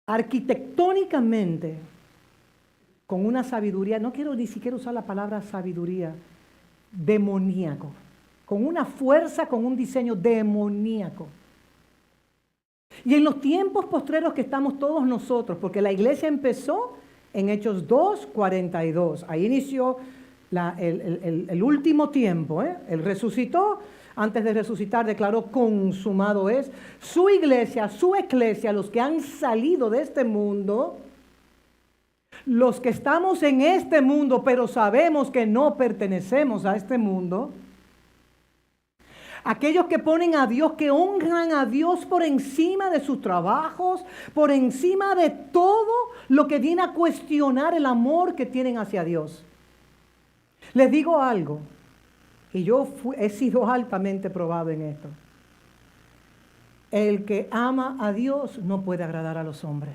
arquitectónicamente con una sabiduría, no quiero ni siquiera usar la palabra sabiduría, demoníaco, con una fuerza, con un diseño demoníaco. Y en los tiempos postreros que estamos todos nosotros, porque la iglesia empezó en Hechos 2:42, ahí inició el último tiempo, Él resucitó. Antes de resucitar declaró consumado es. Su iglesia, su eclesia, los que han salido de este mundo, los que estamos en este mundo pero sabemos que no pertenecemos a este mundo, aquellos que ponen a Dios, que honran a Dios por encima de sus trabajos, por encima de todo lo que viene a cuestionar el amor que tienen hacia Dios. Les digo algo. Y yo he sido altamente probado en esto. El que ama a Dios no puede agradar a los hombres.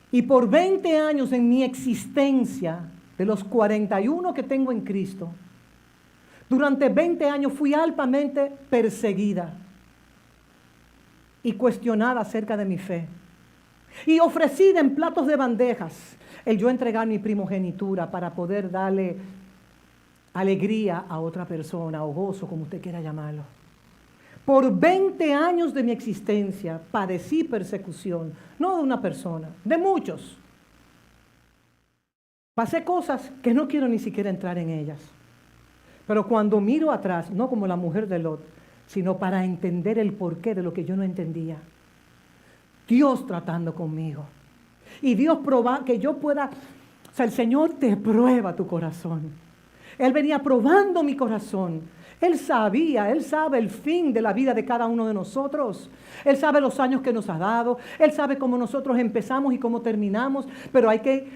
Y por 20 años en mi existencia, de los 41 que tengo en Cristo, durante 20 años fui altamente perseguida y cuestionada acerca de mi fe. Y ofrecida en platos de bandejas el yo entregar mi primogenitura para poder darle alegría a otra persona o gozo, como usted quiera llamarlo. Por 20 años de mi existencia padecí persecución, no de una persona, de muchos. Pasé cosas que no quiero ni siquiera entrar en ellas. Pero cuando miro atrás, no como la mujer de Lot, sino para entender el porqué de lo que yo no entendía. Dios tratando conmigo. Y Dios proba que yo pueda, o sea, el Señor te prueba tu corazón. Él venía probando mi corazón. Él sabe el fin de la vida de cada uno de nosotros. Él sabe los años que nos ha dado. Él sabe cómo nosotros empezamos y cómo terminamos. Pero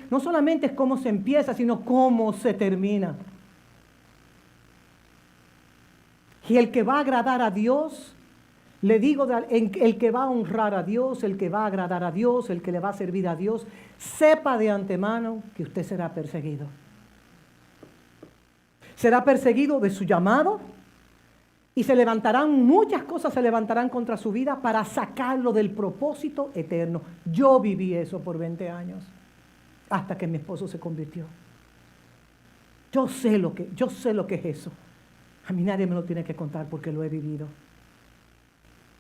no solamente es cómo se empieza, sino cómo se termina. Y el que va a agradar a Dios, le digo, el que va a honrar a Dios, el que va a agradar a Dios, el que le va a servir a Dios, sepa de antemano que usted será perseguido. Será perseguido de su llamado y muchas cosas se levantarán contra su vida para sacarlo del propósito eterno. Yo viví eso por 20 años, hasta que mi esposo se convirtió. Yo sé lo que es eso. A mí nadie me lo tiene que contar porque lo he vivido.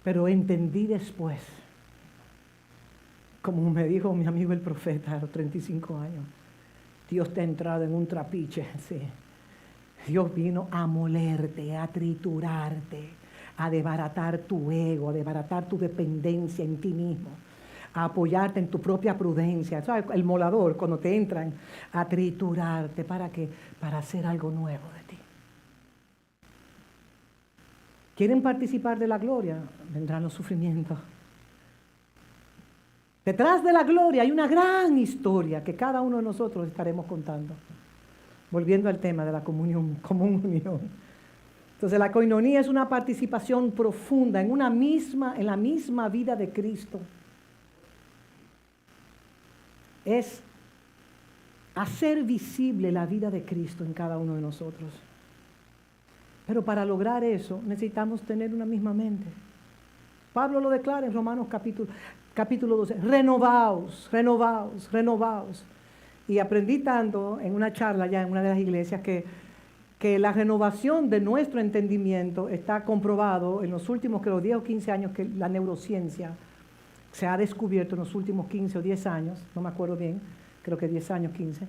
Pero entendí después, como me dijo mi amigo el profeta a los 35 años, Dios te ha entrado en un trapiche, sí. Dios vino a molerte, a triturarte, a desbaratar tu ego, a desbaratar tu dependencia en ti mismo, a apoyarte en tu propia prudencia. ¿Sabes? El molador, cuando te entran, a triturarte. ¿Para qué? Para hacer algo nuevo de ti. quieren participar de la gloria, vendrán los sufrimientos. Detrás de la gloria hay una gran historia que cada uno de nosotros estaremos contando. Volviendo al tema de la comunión. Entonces la coinonía es una participación profunda en la misma vida de Cristo. Es hacer visible la vida de Cristo en cada uno de nosotros. Pero para lograr eso necesitamos tener una misma mente. Pablo lo declara en Romanos capítulo 12. Renovaos. Y aprendí tanto en una charla ya en una de las iglesias que la renovación de nuestro entendimiento está comprobado en los últimos, creo, 10 o 15 años, que la neurociencia se ha descubierto en los últimos 15 o 10 años, no me acuerdo bien, creo que 10 años, 15.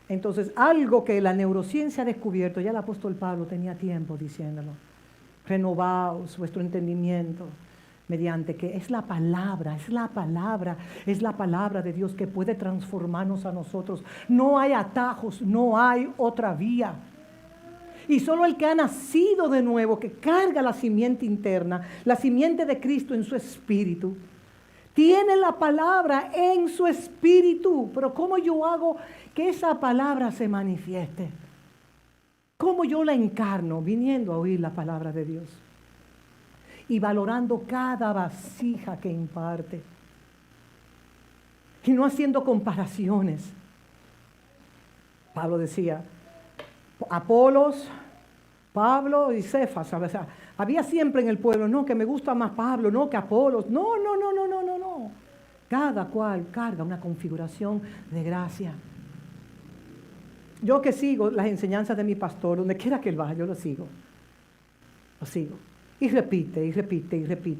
Entonces, algo que la neurociencia ha descubierto, ya el apóstol Pablo tenía tiempo diciéndolo. Renovaos vuestro entendimiento mediante que es la palabra de Dios que puede transformarnos a nosotros. No hay atajos, no hay otra vía. Y solo el que ha nacido de nuevo, que carga la simiente interna, la simiente de Cristo en su espíritu, tiene la palabra en su espíritu. Pero ¿cómo yo hago que esa palabra se manifieste? ¿Cómo yo la encarno? Viniendo a oír la palabra de Dios y valorando cada vasija que imparte y no haciendo comparaciones. Pablo decía, Apolos, Pablo y Cefas, o sea, había siempre en el pueblo, no, que me gusta más Pablo, no, que Apolos, no. Cada cual carga una configuración de gracia. Yo que sigo las enseñanzas de mi pastor, donde quiera que él vaya, yo lo sigo. Y repite.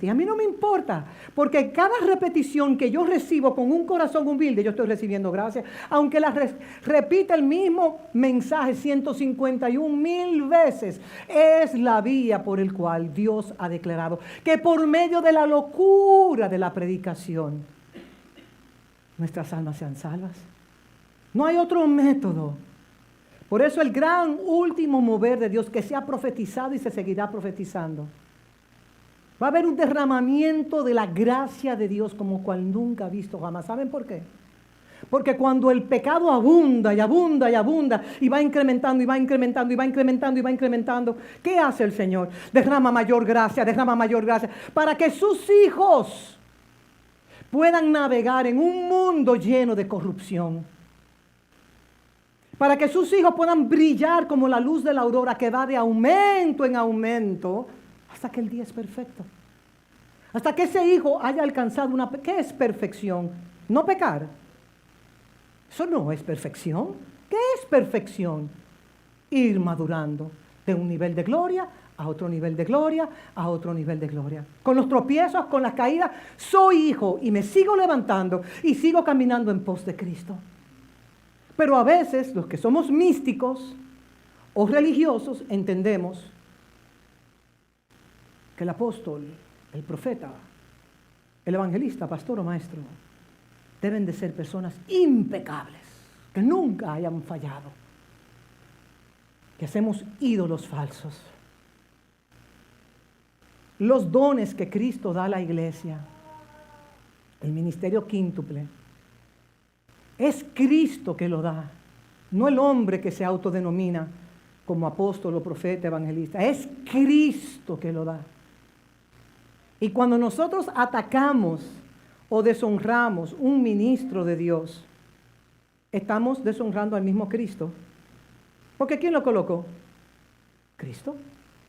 Y a mí no me importa, porque cada repetición que yo recibo con un corazón humilde, yo estoy recibiendo gracia. Aunque repita el mismo mensaje 151,000 veces, es la vía por el cual Dios ha declarado que por medio de la locura de la predicación, nuestras almas sean salvas. No hay otro método. Por eso el gran último mover de Dios que se ha profetizado y se seguirá profetizando. Va a haber un derramamiento de la gracia de Dios como cual nunca ha visto jamás. ¿Saben por qué? Porque cuando el pecado abunda y va incrementando, ¿qué hace el Señor? Derrama mayor gracia, para que sus hijos puedan navegar en un mundo lleno de corrupción. Para que sus hijos puedan brillar como la luz de la aurora que va de aumento en aumento hasta que el día es perfecto. Hasta que ese hijo haya alcanzado ¿qué es perfección? No pecar. Eso no es perfección. ¿Qué es perfección? Ir madurando de un nivel de gloria a otro nivel de gloria, a otro nivel de gloria. Con los tropiezos, con las caídas, soy hijo y me sigo levantando y sigo caminando en pos de Cristo. Pero a veces los que somos místicos o religiosos entendemos que el apóstol, el profeta, el evangelista, pastor o maestro deben de ser personas impecables, que nunca hayan fallado, que hacemos ídolos falsos. Los dones que Cristo da a la iglesia, el ministerio quíntuple, es Cristo que lo da, no el hombre que se autodenomina como apóstol o profeta, evangelista. Es Cristo que lo da. Y cuando nosotros atacamos o deshonramos un ministro de Dios, estamos deshonrando al mismo Cristo. Porque ¿quién lo colocó? Cristo.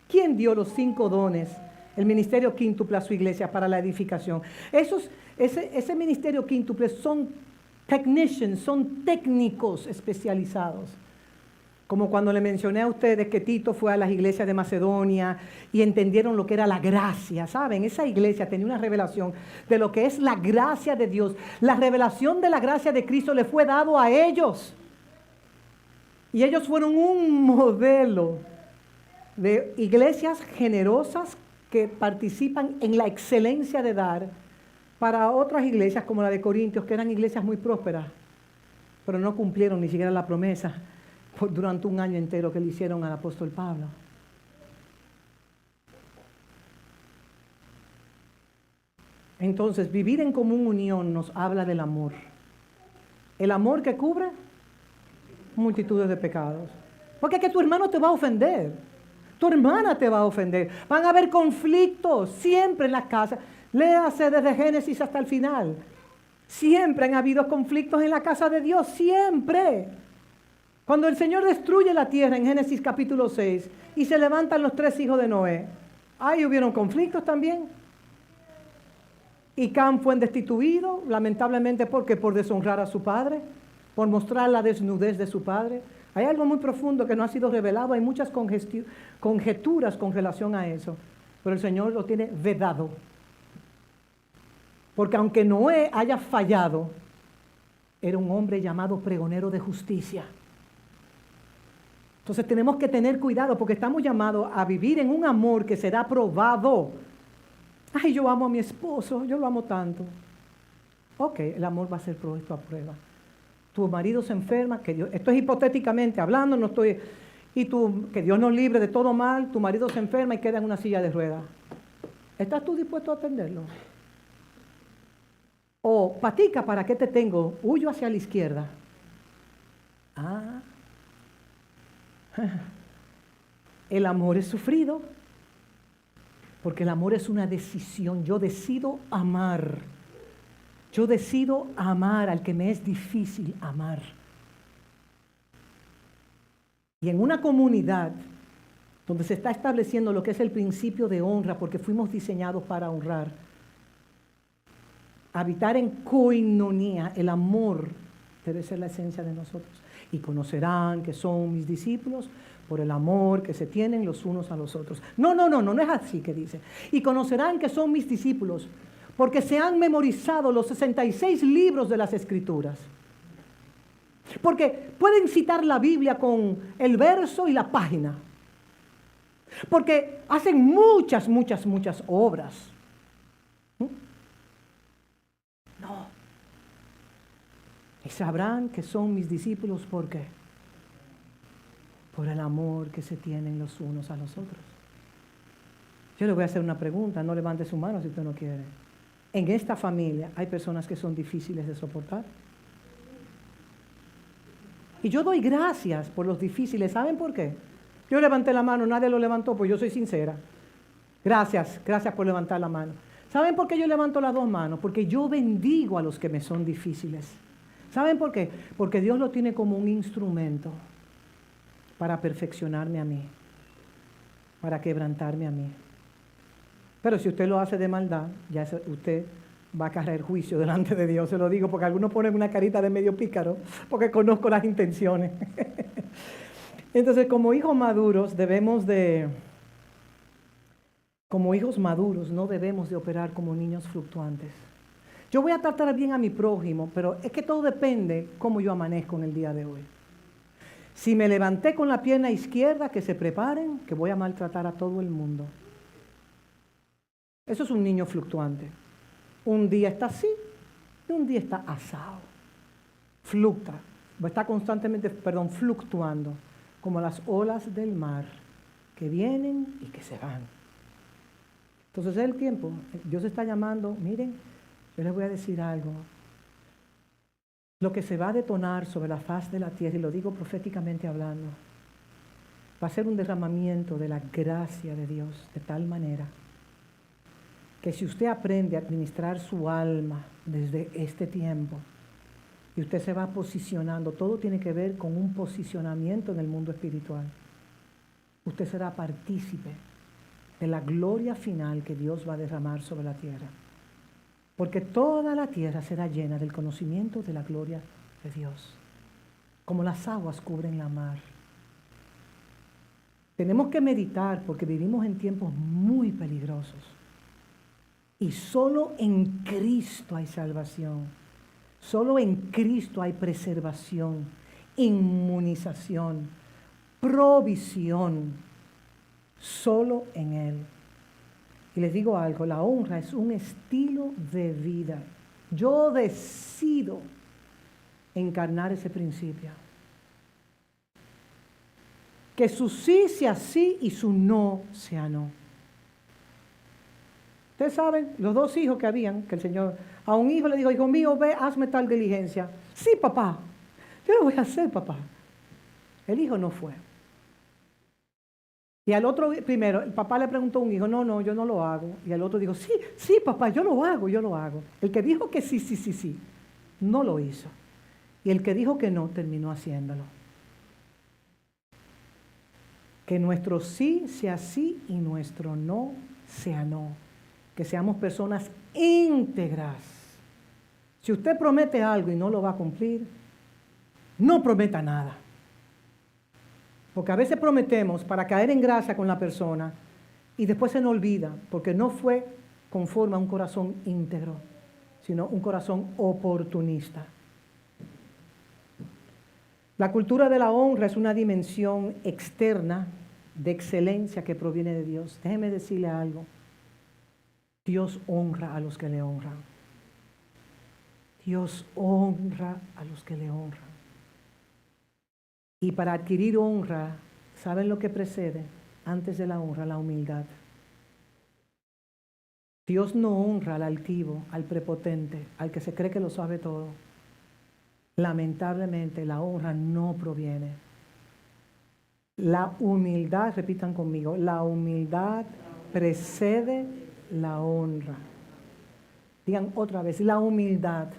¿Quién dio los 5 dones, el ministerio quíntuple a su iglesia para la edificación? Ese ministerio quíntuple son technicians, son técnicos especializados. Como cuando le mencioné a ustedes que Tito fue a las iglesias de Macedonia y entendieron lo que era la gracia. ¿Saben? Esa iglesia tenía una revelación de lo que es la gracia de Dios. La revelación de la gracia de Cristo le fue dado a ellos. Y ellos fueron un modelo de iglesias generosas que participan en la excelencia de dar para otras iglesias como la de Corintios, que eran iglesias muy prósperas, pero no cumplieron ni siquiera la promesa durante un año entero que le hicieron al apóstol Pablo. Entonces, vivir en común unión nos habla del amor. El amor que cubre multitudes de pecados. Porque es que tu hermano te va a ofender. Tu hermana te va a ofender. Van a haber conflictos siempre en la casa. Léase desde Génesis hasta el final. Siempre han habido conflictos en la casa de Dios. Siempre. Cuando el Señor destruye la tierra en Génesis capítulo 6 y se levantan los 3 hijos de Noé, ahí hubieron conflictos también. Y Cam fue destituido, lamentablemente, porque por deshonrar a su padre, por mostrar la desnudez de su padre. Hay algo muy profundo que no ha sido revelado, hay muchas conjeturas con relación a eso, pero el Señor lo tiene vedado. Porque aunque Noé haya fallado, era un hombre llamado pregonero de justicia. Entonces tenemos que tener cuidado porque estamos llamados a vivir en un amor que será probado. Ay, yo amo a mi esposo, yo lo amo tanto. Ok, el amor va a ser puesto a prueba. Tu marido se enferma, que Dios, esto es hipotéticamente hablando, no estoy, que Dios nos libre de todo mal, tu marido se enferma y queda en una silla de ruedas. ¿Estás tú dispuesto a atenderlo? O, patica, ¿para qué te tengo? Huyo hacia la izquierda. Ah. El amor es sufrido. Porque el amor es una decisión. Yo decido amar. Yo decido amar al que me es difícil amar. Y en una comunidad donde se está estableciendo lo que es el principio de honra, porque fuimos diseñados para honrar, habitar en koinonía, el amor debe ser la esencia de nosotros. Y conocerán que son mis discípulos por el amor que se tienen los unos a los otros. No es así que dice. Y conocerán que son mis discípulos porque se han memorizado los 66 libros de las Escrituras. Porque pueden citar la Biblia con el verso y la página. Porque hacen muchas obras. No. Y sabrán que son mis discípulos, ¿por qué? Por el amor que se tienen los unos a los otros. Yo le voy a hacer una pregunta, no levante su mano si usted no quiere. En esta familia hay personas que son difíciles de soportar. Y yo doy gracias por los difíciles. ¿Saben por qué? Yo levanté la mano, nadie lo levantó, pues yo soy sincera. Gracias por levantar la mano. ¿Saben por qué yo levanto las dos manos? Porque yo bendigo a los que me son difíciles. ¿Saben por qué? Porque Dios lo tiene como un instrumento para perfeccionarme a mí, para quebrantarme a mí. Pero si usted lo hace de maldad, ya usted va a cargar juicio delante de Dios, se lo digo, porque algunos ponen una carita de medio pícaro, porque conozco las intenciones. Entonces, como hijos maduros, no debemos de operar como niños fluctuantes. Yo voy a tratar bien a mi prójimo, pero es que todo depende cómo yo amanezco en el día de hoy. Si me levanté con la pierna izquierda, que se preparen, que voy a maltratar a todo el mundo. Eso es un niño fluctuante. Un día está así y un día está asado. Está constantemente, fluctuando, como las olas del mar, que vienen y que se van. Entonces es el tiempo. Dios está llamando, miren, yo les voy a decir algo. Lo que se va a detonar sobre la faz de la tierra, y lo digo proféticamente hablando, va a ser un derramamiento de la gracia de Dios de tal manera que si usted aprende a administrar su alma desde este tiempo y usted se va posicionando, todo tiene que ver con un posicionamiento en el mundo espiritual. Usted será partícipe de la gloria final que Dios va a derramar sobre la tierra. Porque toda la tierra será llena del conocimiento de la gloria de Dios, como las aguas cubren la mar. Tenemos que meditar porque vivimos en tiempos muy peligrosos. Y solo en Cristo hay salvación. Solo en Cristo hay preservación, inmunización, provisión. Solo en Él. Y les digo algo, la honra es un estilo de vida. Yo decido encarnar ese principio. Que su sí sea sí y su no sea no. Ustedes saben, los dos hijos que habían, que el Señor, a un hijo le dijo, hijo mío, ve, hazme tal diligencia. Sí, papá, yo lo voy a hacer, papá. El hijo no fue. Y al otro, primero, el papá le preguntó a un hijo, no, yo no lo hago. Y el otro dijo, sí, papá, yo lo hago. El que dijo que sí, no lo hizo. Y el que dijo que no, terminó haciéndolo. Que nuestro sí sea sí y nuestro no sea no. Que seamos personas íntegras. Si usted promete algo y no lo va a cumplir, no prometa nada. Porque a veces prometemos para caer en gracia con la persona y después se nos olvida porque no fue conforme a un corazón íntegro, sino un corazón oportunista. La cultura de la honra es una dimensión externa de excelencia que proviene de Dios. Déjeme decirle algo. Dios honra a los que le honran. Dios honra a los que le honran. Y para adquirir honra, ¿saben lo que precede? Antes de la honra, la humildad. Dios no honra al altivo, al prepotente, al que se cree que lo sabe todo. Lamentablemente, la honra no proviene. La humildad, repitan conmigo, la humildad precede la honra. Digan otra vez, la humildad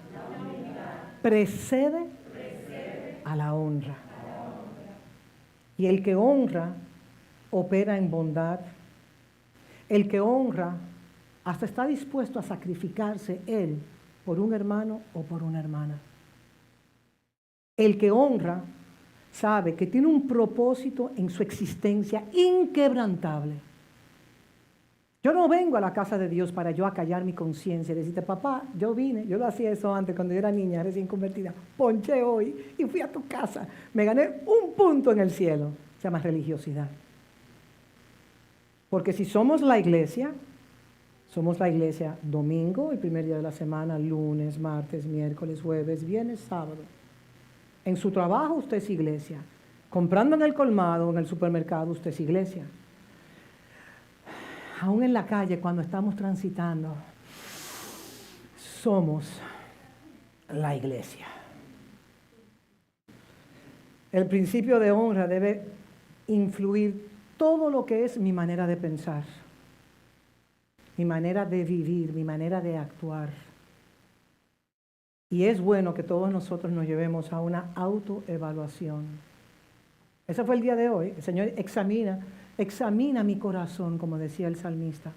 precede a la honra. Y el que honra opera en bondad. El que honra hasta está dispuesto a sacrificarse él por un hermano o por una hermana. El que honra sabe que tiene un propósito en su existencia inquebrantable. Yo no vengo a la casa de Dios para yo acallar mi conciencia y decirte, papá, yo vine, yo lo hacía eso antes cuando yo era niña, recién convertida, ponché hoy y fui a tu casa, me gané un punto en el cielo. Se llama religiosidad. Porque si somos la iglesia domingo, el primer día de la semana, lunes, martes, miércoles, jueves, viernes, sábado. En su trabajo usted es iglesia. Comprando en el colmado o en el supermercado usted es iglesia. Aún en la calle cuando estamos transitando, somos la iglesia. El principio de honra debe influir todo lo que es mi manera de pensar, mi manera de vivir, mi manera de actuar. Y es bueno que todos nosotros nos llevemos a una autoevaluación. Ese fue el día de hoy. El Señor examina mi corazón, como decía el salmista.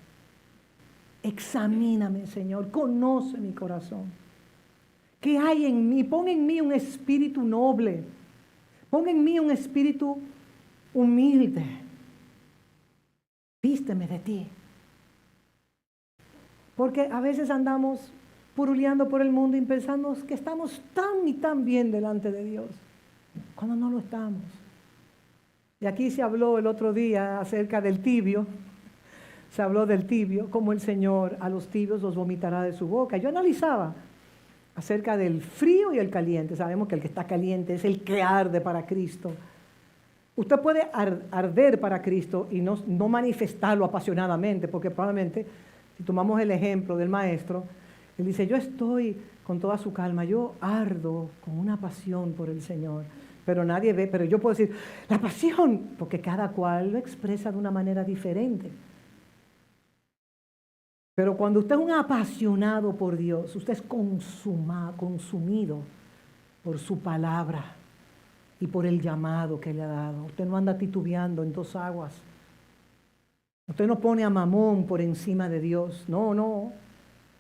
Examíname, Señor, conoce mi corazón. ¿Qué hay en mí? Pon en mí un espíritu noble. Pon en mí un espíritu humilde. Vísteme de ti. Porque a veces andamos puruleando por el mundo y pensando que estamos tan y tan bien delante de Dios, cuando no lo estamos. Y aquí se habló el otro día acerca del tibio. Se habló del tibio, como el Señor a los tibios los vomitará de su boca. Yo analizaba acerca del frío y el caliente. Sabemos que el que está caliente es el que arde para Cristo. Usted puede arder para Cristo y no manifestarlo apasionadamente, porque probablemente, si tomamos el ejemplo del maestro, él dice, yo estoy con toda su calma, yo ardo con una pasión por el Señor, pero nadie ve, pero yo puedo decir, la pasión, porque cada cual lo expresa de una manera diferente. Pero cuando usted es un apasionado por Dios, usted es consumido por su palabra y por el llamado que le ha dado. Usted no anda titubeando en dos aguas. Usted no pone a Mamón por encima de Dios. No.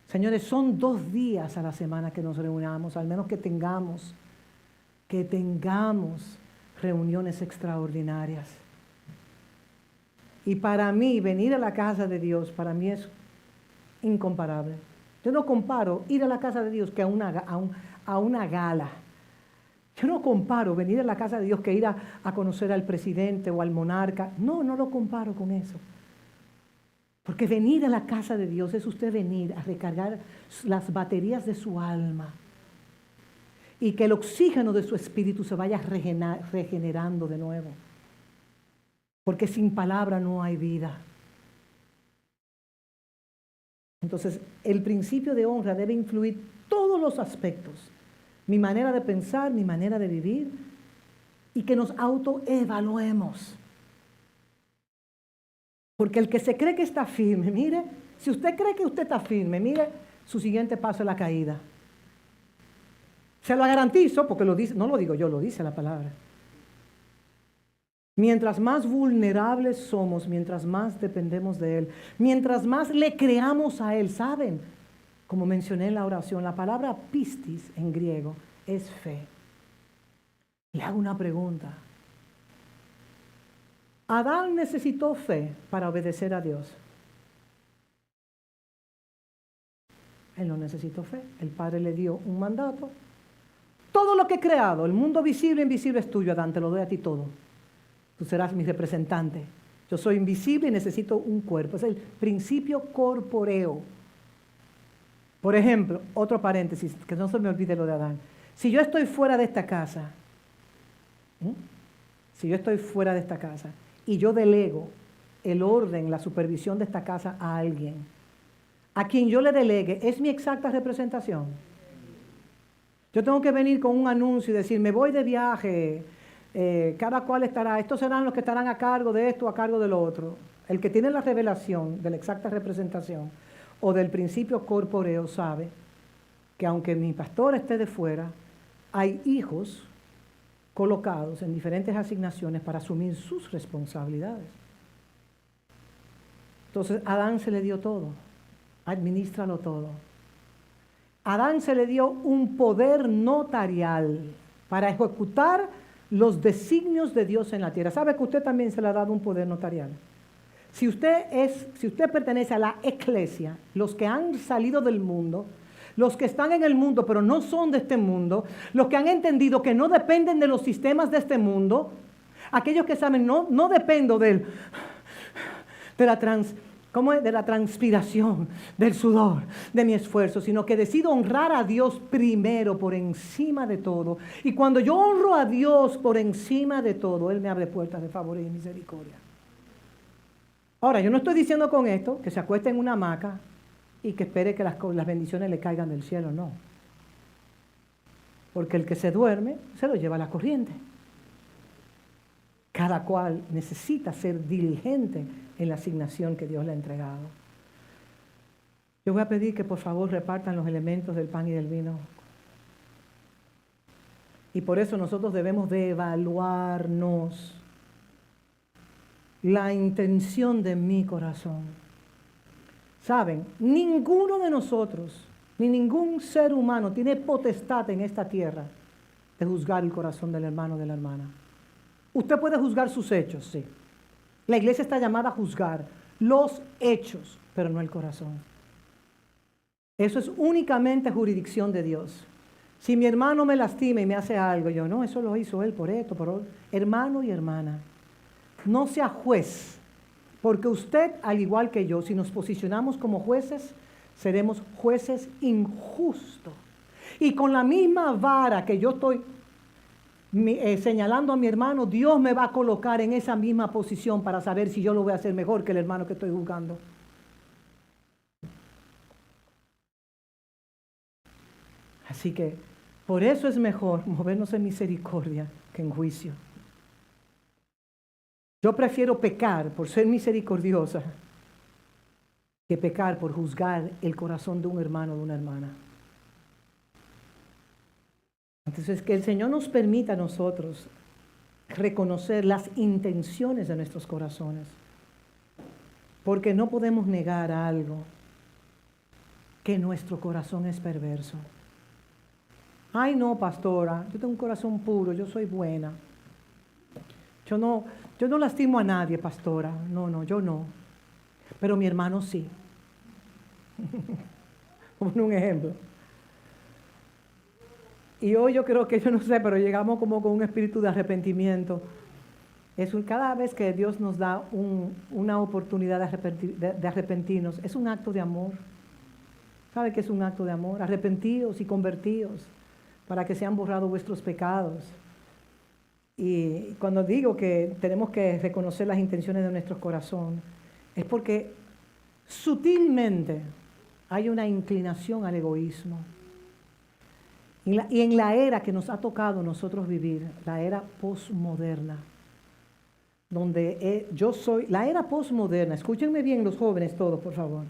Señores, son 2 días a la semana que nos reunamos, al menos que tengamos reuniones extraordinarias. Y para mí, venir a la casa de Dios, para mí es incomparable. Yo no comparo ir a la casa de Dios que a una gala. Yo no comparo venir a la casa de Dios que ir a conocer al presidente o al monarca. No lo comparo con eso. Porque venir a la casa de Dios es usted venir a recargar las baterías de su alma y que el oxígeno de su espíritu se vaya regenerando de nuevo. Porque sin palabra no hay vida. Entonces, el principio de honra debe influir todos los aspectos. Mi manera de pensar, mi manera de vivir, y que nos autoevaluemos. Porque el que se cree que está firme, mire, si usted cree que usted está firme, mire, su siguiente paso es la caída. Se lo garantizo, porque lo dice, no lo digo yo, lo dice la palabra. Mientras más vulnerables somos, mientras más dependemos de Él, mientras más le creamos a Él, ¿saben? Como mencioné en la oración, la palabra pistis en griego es fe. Le hago una pregunta. ¿Adán necesitó fe para obedecer a Dios? Él no necesitó fe. El Padre le dio un mandato. Todo lo que he creado, el mundo visible e invisible es tuyo, Adán, te lo doy a ti todo. Tú serás mi representante. Yo soy invisible y necesito un cuerpo. Es el principio corpóreo. Por ejemplo, otro paréntesis, que no se me olvide lo de Adán. Si yo estoy fuera de esta casa, y yo delego el orden, la supervisión de esta casa a alguien, a quien yo le delegue, ¿es mi exacta representación? Yo tengo que venir con un anuncio y decir, me voy de viaje, cada cual estará, estos serán los que estarán a cargo de esto, a cargo de lo otro. El que tiene la revelación de la exacta representación o del principio corpóreo sabe que aunque mi pastor esté de fuera, hay hijos colocados en diferentes asignaciones para asumir sus responsabilidades. Entonces, a Adán se le dio todo, adminístralo todo. A Adán se le dio un poder notarial para ejecutar los designios de Dios en la tierra. ¿Sabe que usted también se le ha dado un poder notarial? Si usted pertenece a la eclesia, los que han salido del mundo, los que están en el mundo pero no son de este mundo, los que han entendido que no dependen de los sistemas de este mundo, aquellos que saben, no dependo de la transpiración, del sudor, de mi esfuerzo, sino que decido honrar a Dios primero por encima de todo. Y cuando yo honro a Dios por encima de todo, Él me abre puertas de favor y de misericordia. Ahora, yo no estoy diciendo con esto que se acueste en una hamaca y que espere que las bendiciones le caigan del cielo, no. Porque el que se duerme se lo lleva la corriente. Cada cual necesita ser diligente en la asignación que Dios le ha entregado. Yo voy a pedir que por favor repartan los elementos del pan y del vino. Y por eso nosotros debemos de evaluarnos la intención de mi corazón. Saben, ninguno de nosotros, ni ningún ser humano tiene potestad en esta tierra de juzgar el corazón del hermano o de la hermana. Usted puede juzgar sus hechos, sí. La iglesia está llamada a juzgar los hechos, pero no el corazón. Eso es únicamente jurisdicción de Dios. Si mi hermano me lastima y me hace algo, yo no, eso lo hizo él por esto, por otro. Hermano y hermana, no sea juez, porque usted, al igual que yo, si nos posicionamos como jueces, seremos jueces injustos. Y con la misma vara que yo estoy señalando a mi hermano, Dios me va a colocar en esa misma posición para saber si yo lo voy a hacer mejor que el hermano que estoy juzgando. Así que por eso es mejor movernos en misericordia que en juicio. Yo prefiero pecar por ser misericordiosa que pecar por juzgar el corazón de un hermano o de una hermana. Entonces, que el Señor nos permita a nosotros reconocer las intenciones de nuestros corazones, porque no podemos negar algo, que nuestro corazón es perverso. Ay, no, pastora, yo tengo un corazón puro, yo soy buena. Yo no lastimo a nadie, pastora. No, yo no. Pero mi hermano sí. Como un ejemplo. Y hoy yo creo que, yo no sé, pero llegamos como con un espíritu de arrepentimiento. Cada vez que Dios nos da una oportunidad de arrepentirnos, es un acto de amor. ¿Sabe qué es un acto de amor? Arrepentíos y convertíos para que sean borrados vuestros pecados. Y cuando digo que tenemos que reconocer las intenciones de nuestro corazón, es porque sutilmente hay una inclinación al egoísmo. Y en la era que nos ha tocado nosotros vivir, la era postmoderna, donde la era postmoderna, escúchenme bien los jóvenes todos, por favor.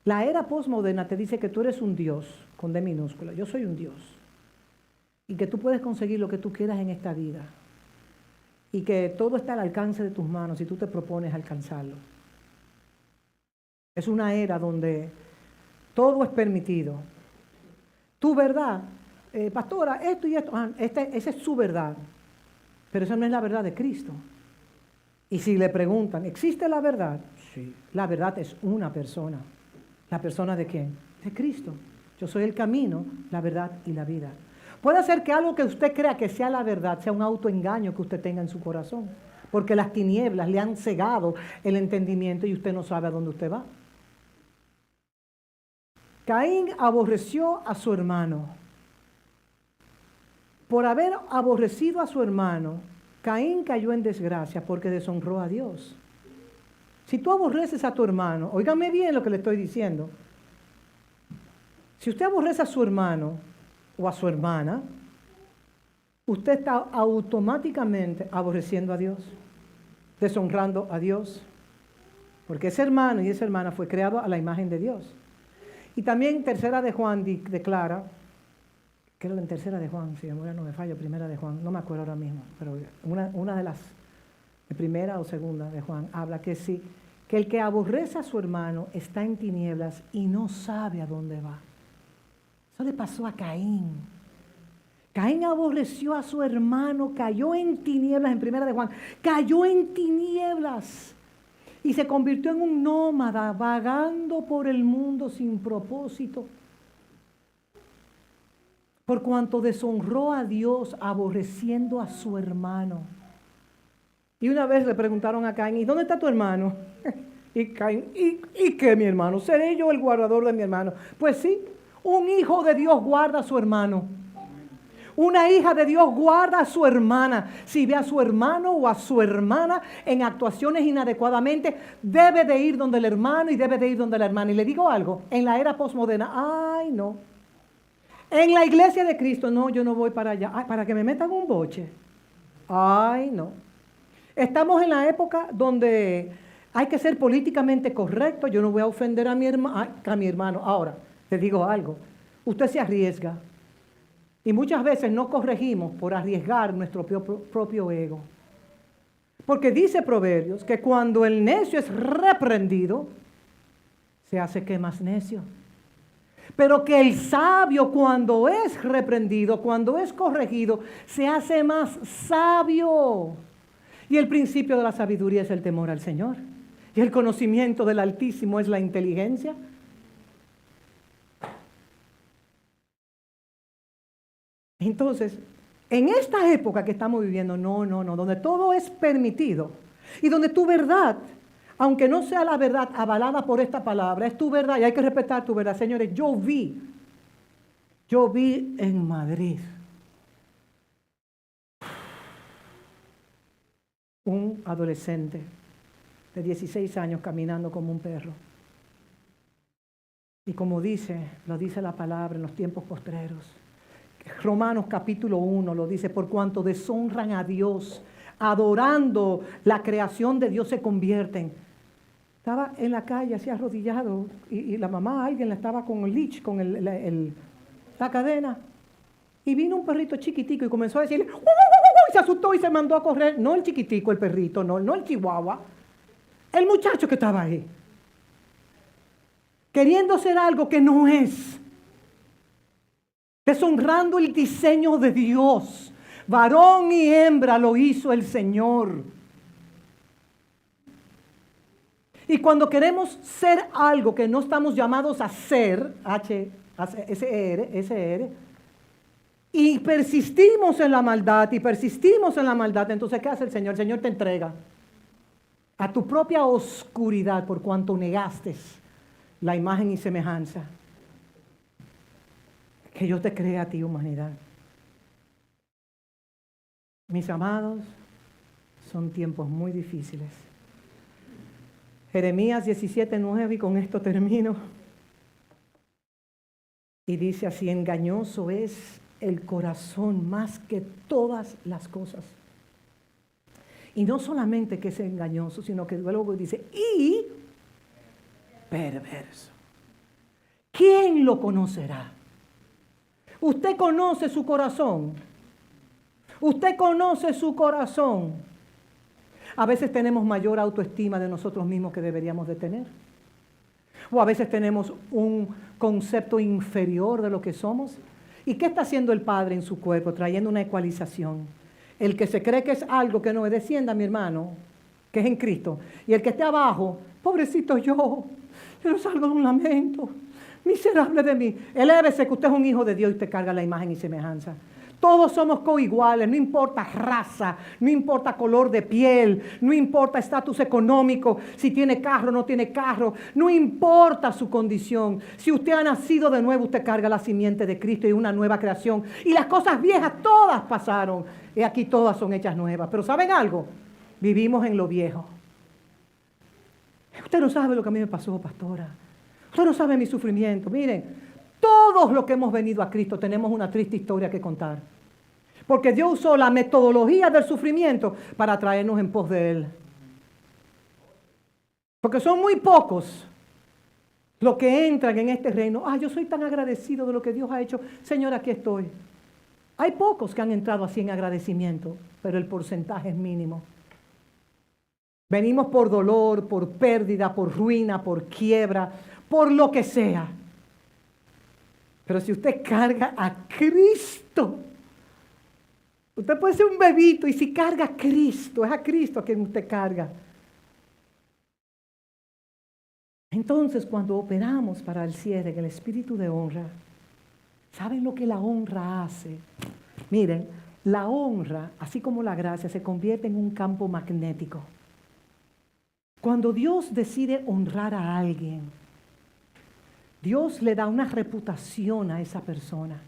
La era postmoderna te dice que tú eres un Dios, con D minúscula, yo soy un Dios. Y que tú puedes conseguir lo que tú quieras en esta vida. Y que todo está al alcance de tus manos si tú te propones alcanzarlo. Es una era donde todo es permitido. Tu verdad, pastora, esto y esto, esa es su verdad. Pero esa no es la verdad de Cristo. Y si le preguntan, ¿existe la verdad? Sí. La verdad es una persona. ¿La persona de quién? De Cristo. Yo soy el camino, la verdad y la vida. Puede ser que algo que usted crea que sea la verdad sea un autoengaño que usted tenga en su corazón. Porque las tinieblas le han cegado el entendimiento y usted no sabe a dónde usted va. Caín aborreció a su hermano. Por haber aborrecido a su hermano, Caín cayó en desgracia porque deshonró a Dios. Si tú aborreces a tu hermano, óigame bien lo que le estoy diciendo. Si usted aborrece a su hermano o a su hermana, usted está automáticamente aborreciendo a Dios, deshonrando a Dios. Porque ese hermano y esa hermana fue creado a la imagen de Dios. Y también Tercera de Juan declara, creo en Tercera de Juan, si no me fallo, Primera de Juan, no me acuerdo ahora mismo, pero una de las, de Primera o Segunda de Juan, habla que sí, que el que aborrece a su hermano está en tinieblas y no sabe a dónde va. Eso le pasó a Caín. Caín aborreció a su hermano, cayó en tinieblas, en Primera de Juan, cayó en tinieblas. Y se convirtió en un nómada, vagando por el mundo sin propósito. Por cuanto deshonró a Dios, aborreciendo a su hermano. Y una vez le preguntaron a Caín, ¿y dónde está tu hermano? Y Caín, ¿y qué, mi hermano? ¿Seré yo el guardador de mi hermano? Pues sí, un hijo de Dios guarda a su hermano. Una hija de Dios guarda a su hermana. Si ve a su hermano o a su hermana en actuaciones inadecuadamente, debe de ir donde el hermano y debe de ir donde la hermana. Y le digo algo, en la era postmoderna, ay no. En la iglesia de Cristo, no, yo no voy para allá. Ay, para que me metan un boche. Ay no. Estamos en la época donde hay que ser políticamente correcto. Yo no voy a ofender a mi hermano. Ahora, le digo algo. Usted se arriesga. Y muchas veces no corregimos por arriesgar nuestro propio ego. Porque dice Proverbios que cuando el necio es reprendido, se hace que más necio. Pero que el sabio cuando es reprendido, cuando es corregido, se hace más sabio. Y el principio de la sabiduría es el temor al Señor. Y el conocimiento del Altísimo es la inteligencia. Entonces, en esta época que estamos viviendo, no, donde todo es permitido y donde tu verdad, aunque no sea la verdad avalada por esta palabra, es tu verdad y hay que respetar tu verdad. Señores, yo vi en Madrid un adolescente de 16 años caminando como un perro. Y como lo dice la palabra en los tiempos postreros. Romanos capítulo 1 lo dice, por cuanto deshonran a Dios, adorando la creación de Dios se convierten. Estaba en la calle así arrodillado y la mamá, alguien la estaba con el leash, con la cadena. Y vino un perrito chiquitico y comenzó a decirle, ¡uh, uh, uh, uh! Y se asustó y se mandó a correr. No el chiquitico, el perrito, no el chihuahua. El muchacho que estaba ahí. Queriendo ser algo que no es. Deshonrando el diseño de Dios. Varón y hembra lo hizo el Señor. Y cuando queremos ser algo que no estamos llamados a ser, S-E-R, y persistimos en la maldad, entonces ¿qué hace el Señor? El Señor te entrega a tu propia oscuridad por cuanto negaste la imagen y semejanza que yo te creé a ti, humanidad. Mis amados, son tiempos muy difíciles. Jeremías 17:9, y con esto termino. Y dice así, engañoso es el corazón más que todas las cosas. Y no solamente que es engañoso, sino que luego dice, y perverso. ¿Quién lo conocerá? Usted conoce su corazón. Usted conoce su corazón. A veces tenemos mayor autoestima de nosotros mismos que deberíamos de tener. O a veces tenemos un concepto inferior de lo que somos. ¿Y qué está haciendo el Padre en su cuerpo? Trayendo una ecualización. El que se cree que es algo que no es, descienda, mi hermano, que es en Cristo. Y el que esté abajo, pobrecito yo no salgo de un lamento. Miserable de mí. Elévese que usted es un hijo de Dios y usted carga la imagen y semejanza. Todos somos coiguales, no importa raza, no importa color de piel, no importa estatus económico, si tiene carro o no tiene carro, no importa su condición. Si usted ha nacido de nuevo, usted carga la simiente de Cristo y una nueva creación. Y las cosas viejas todas pasaron, y aquí todas son hechas nuevas. Pero ¿saben algo? Vivimos en lo viejo. Usted no sabe lo que a mí me pasó, pastora. Usted no sabe mi sufrimiento. Miren. Todos los que hemos venido a Cristo tenemos una triste historia que contar. Porque Dios usó la metodología del sufrimiento para traernos en pos de Él. Porque son muy pocos los que entran en este reino. Yo soy tan agradecido de lo que Dios ha hecho. Señor, aquí estoy. Hay pocos que han entrado así en agradecimiento, pero el porcentaje es mínimo. Venimos por dolor, por pérdida, por ruina, por quiebra, por lo que sea. Pero si usted carga a Cristo, usted puede ser un bebito y si carga a Cristo, es a Cristo a quien usted carga. Entonces, cuando operamos para el cierre, el espíritu de honra, ¿saben lo que la honra hace? Miren, la honra, así como la gracia, se convierte en un campo magnético. Cuando Dios decide honrar a alguien, Dios le da una reputación a esa persona.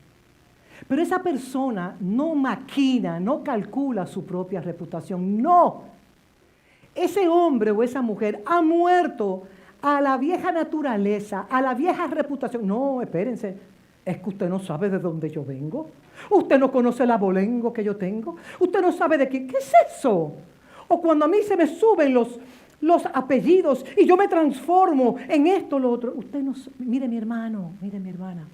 Pero esa persona no maquina, no calcula su propia reputación. No. Ese hombre o esa mujer ha muerto a la vieja naturaleza, a la vieja reputación. No, espérense. Es que usted no sabe de dónde yo vengo. Usted no conoce el abolengo que yo tengo. Usted no sabe de qué. ¿Qué es eso? O cuando a mí se me suben los apellidos y yo me transformo en esto o lo otro. Usted no, mire mi hermano, mire mi hermana.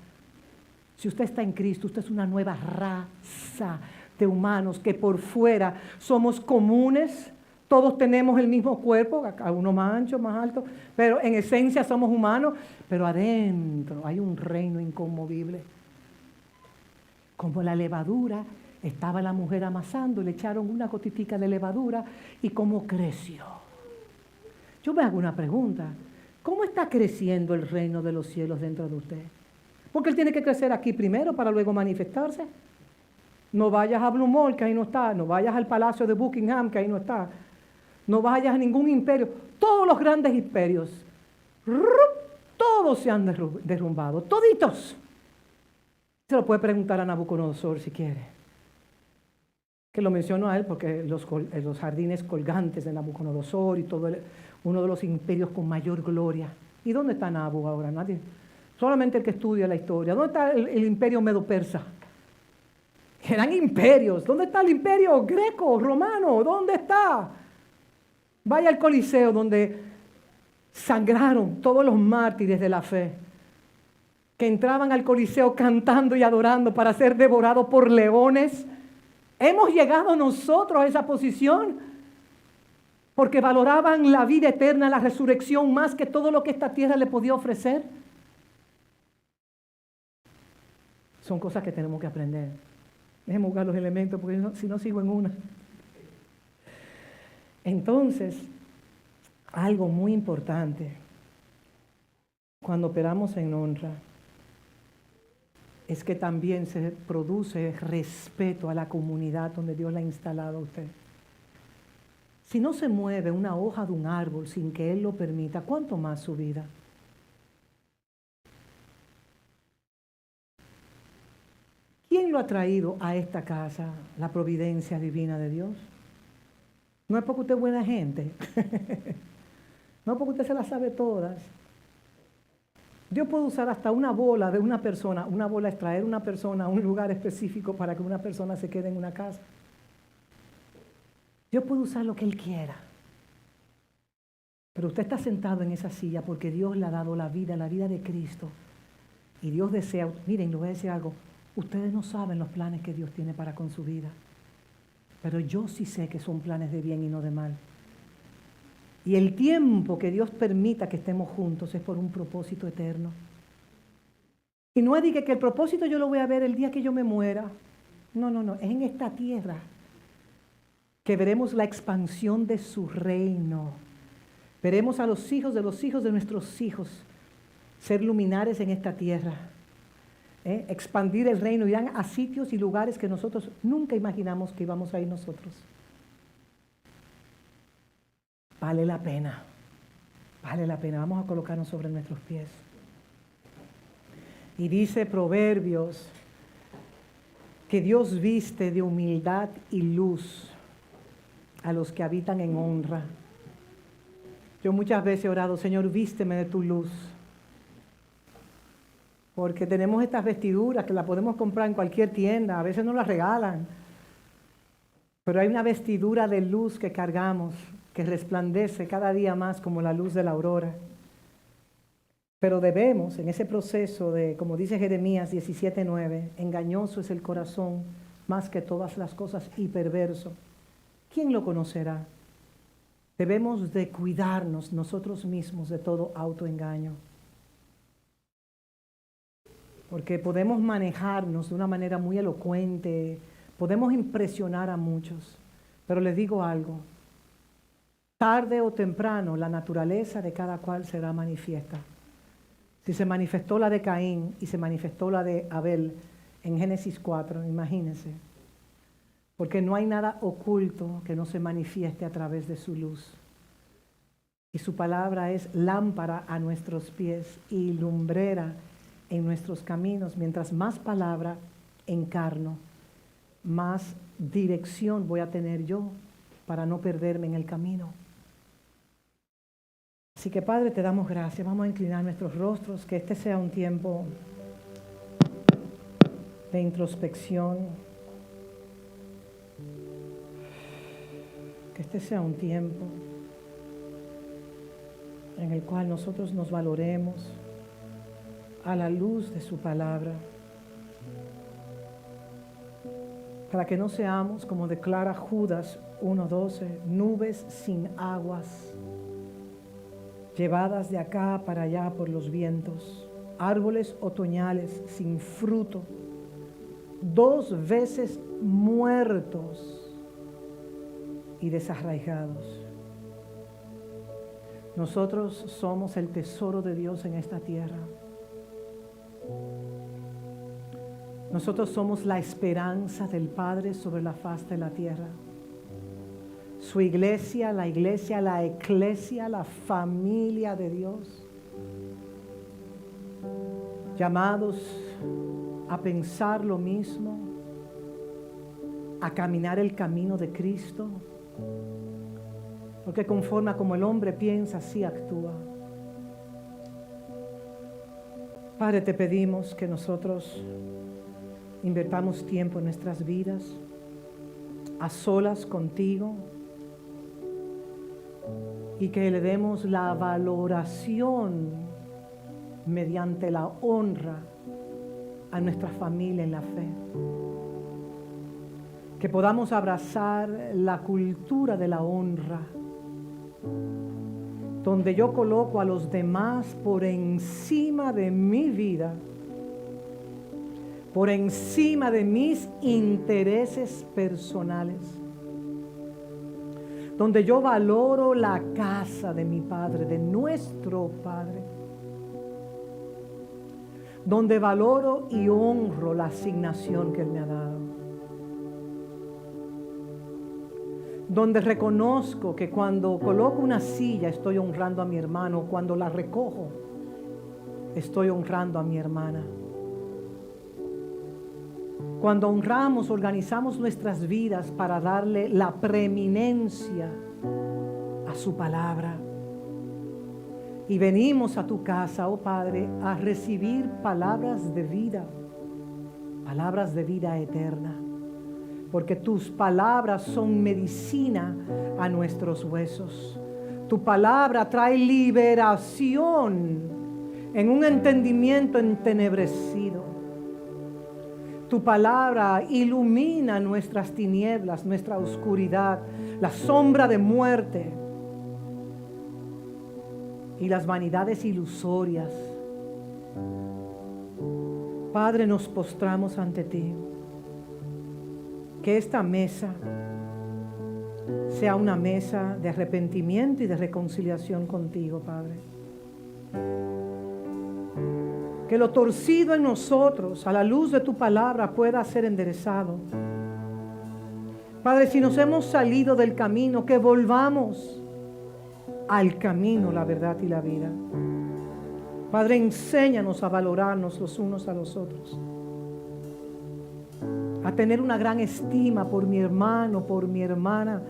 Si usted está en Cristo, usted es una nueva raza de humanos que por fuera somos comunes. Todos tenemos el mismo cuerpo, a uno más ancho, más alto, pero en esencia somos humanos. Pero adentro hay un reino inconmovible. Como la levadura, estaba la mujer amasando, le echaron una gotitica de levadura y cómo creció. Yo me hago una pregunta. ¿Cómo está creciendo el reino de los cielos dentro de usted? Porque él tiene que crecer aquí primero para luego manifestarse. No vayas a Blue Mall, que ahí no está. No vayas al Palacio de Buckingham, que ahí no está. No vayas a ningún imperio. Todos los grandes imperios, todos se han derrumbado. Toditos. Se lo puede preguntar a Nabucodonosor si quiere. Que lo menciono a él porque los jardines colgantes de Nabucodonosor y todo uno de los imperios con mayor gloria. ¿Y dónde está Nabu ahora? Nadie. Solamente el que estudia la historia. ¿Dónde está el imperio medo-persa? Eran imperios. ¿Dónde está el imperio greco, romano? ¿Dónde está? Vaya al Coliseo donde sangraron todos los mártires de la fe, que entraban al Coliseo cantando y adorando para ser devorados por leones. ¿Hemos llegado nosotros a esa posición? Porque valoraban la vida eterna, la resurrección, más que todo lo que esta tierra le podía ofrecer. Son cosas que tenemos que aprender. Déjenme buscar los elementos porque si no sigo en una. Entonces, algo muy importante cuando operamos en honra es que también se produce respeto a la comunidad donde Dios la ha instalado a usted. Si no se mueve una hoja de un árbol sin que Él lo permita, ¿cuánto más su vida? ¿Quién lo ha traído a esta casa? La providencia divina de Dios. No es porque usted es buena gente. No es porque usted se las sabe todas. Dios puede usar hasta una bola de una persona, una bola es traer una persona a un lugar específico para que una persona se quede en una casa. Dios puede usar lo que Él quiera. Pero usted está sentado en esa silla porque Dios le ha dado la vida de Cristo. Y Dios desea, miren, le voy a decir algo, ustedes no saben los planes que Dios tiene para con su vida. Pero yo sí sé que son planes de bien y no de mal. Y el tiempo que Dios permita que estemos juntos es por un propósito eterno. Y no es de que el propósito yo lo voy a ver el día que yo me muera. No, es en esta tierra que veremos la expansión de su reino. Veremos a los hijos de nuestros hijos ser luminares en esta tierra. Expandir el reino, irán a sitios y lugares que nosotros nunca imaginamos que íbamos a ir nosotros. Vale la pena, vamos a colocarnos sobre nuestros pies. Y dice Proverbios que Dios viste de humildad y luz a los que habitan en honra. Yo muchas veces he orado, Señor, vísteme de tu luz. Porque tenemos estas vestiduras que las podemos comprar en cualquier tienda, a veces nos las regalan. Pero hay una vestidura de luz que cargamos, que resplandece cada día más como la luz de la aurora. Pero debemos, en ese proceso de, como dice Jeremías 17:9, engañoso es el corazón más que todas las cosas y perverso. ¿Quién lo conocerá? Debemos de cuidarnos nosotros mismos de todo autoengaño. Porque podemos manejarnos de una manera muy elocuente, podemos impresionar a muchos, pero les digo algo, tarde o temprano la naturaleza de cada cual será manifiesta. Si se manifestó la de Caín y se manifestó la de Abel en Génesis 4, imagínense, porque no hay nada oculto que no se manifieste a través de su luz. Y su palabra es lámpara a nuestros pies y lumbrera en nuestros caminos. Mientras más palabra encarno, más dirección voy a tener yo para no perderme en el camino. Así que, Padre, te damos gracias. Vamos a inclinar nuestros rostros, que este sea un tiempo de introspección, que este sea un tiempo en el cual nosotros nos valoremos a la luz de su palabra, para que no seamos, como declara Judas 1:12, nubes sin aguas, llevadas de acá para allá por los vientos, árboles otoñales sin fruto, 2 veces muertos y desarraigados. Nosotros somos el tesoro de Dios en esta tierra. Nosotros somos la esperanza del Padre sobre la faz de la tierra. Su iglesia, la eclesia, la familia de Dios. Llamados a pensar lo mismo, a caminar el camino de Cristo. Porque conforme a como el hombre piensa, así actúa. Padre, te pedimos que nosotros invertamos tiempo en nuestras vidas, a solas contigo, y que le demos la valoración mediante la honra a nuestra familia en la fe. Que podamos abrazar la cultura de la honra, donde yo coloco a los demás por encima de mi vida, por encima de mis intereses personales, donde yo valoro la casa de mi Padre, de nuestro Padre, donde valoro y honro la asignación que Él me ha dado, donde reconozco que cuando coloco una silla estoy honrando a mi hermano, cuando la recojo estoy honrando a mi hermana. Cuando honramos, organizamos nuestras vidas para darle la preeminencia a su palabra. Y venimos a tu casa, oh Padre, a recibir palabras de vida eterna. Porque tus palabras son medicina a nuestros huesos. Tu palabra trae liberación en un entendimiento entenebrecido. Tu palabra ilumina nuestras tinieblas, nuestra oscuridad, la sombra de muerte y las vanidades ilusorias. Padre, nos postramos ante ti. Que esta mesa sea una mesa de arrepentimiento y de reconciliación contigo, Padre. Que lo torcido en nosotros, a la luz de tu palabra, pueda ser enderezado. Padre, si nos hemos salido del camino, que volvamos al camino, la verdad y la vida. Padre, enséñanos a valorarnos los unos a los otros, a tener una gran estima por mi hermano, por mi hermana,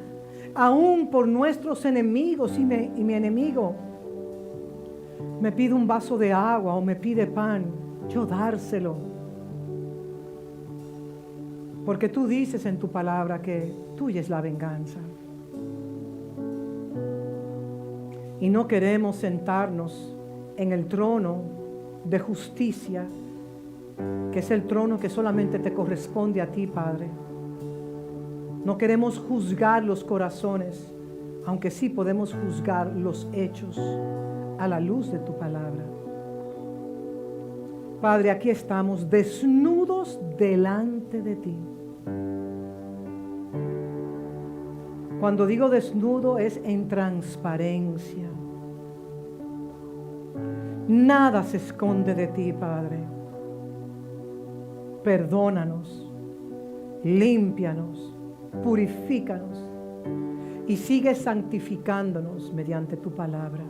aún por nuestros enemigos. Y mi enemigo me pide un vaso de agua o me pide pan, yo dárselo. Porque tú dices en tu palabra que tuya es la venganza. Y no queremos sentarnos en el trono de justicia, que es el trono que solamente te corresponde a ti, Padre. No queremos juzgar los corazones, aunque sí podemos juzgar los hechos a la luz de tu palabra. Padre, aquí estamos desnudos delante de ti. Cuando digo desnudo es en transparencia. Nada se esconde de ti, Padre. Perdónanos, límpianos, purifícanos y sigue santificándonos mediante tu palabra.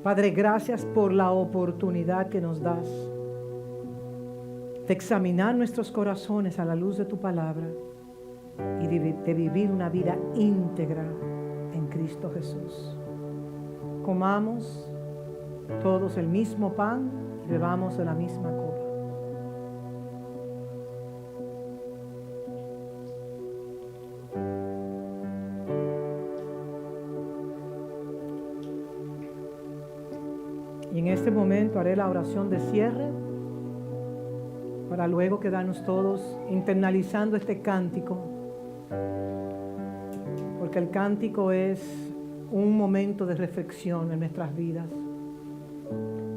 Padre, gracias por la oportunidad que nos das de examinar nuestros corazones a la luz de tu palabra y de vivir una vida íntegra en Cristo Jesús. Comamos todos el mismo pan y bebamos de la misma copa. Y en este momento haré la oración de cierre para luego quedarnos todos internalizando este cántico, porque el cántico es un momento de reflexión en nuestras vidas.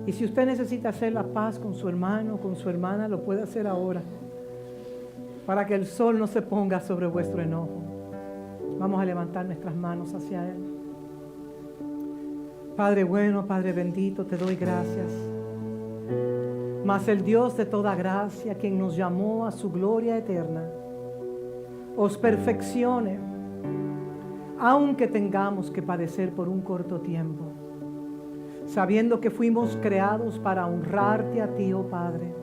Y si usted necesita hacer la paz con su hermano o con su hermana, lo puede hacer ahora, para que el sol no se ponga sobre vuestro enojo. Vamos a levantar nuestras manos hacia Él. Padre bueno, Padre bendito, te doy gracias. Mas el Dios de toda gracia, quien nos llamó a su gloria eterna, os perfeccione, aunque tengamos que padecer por un corto tiempo, sabiendo que fuimos creados para honrarte a ti, oh Padre,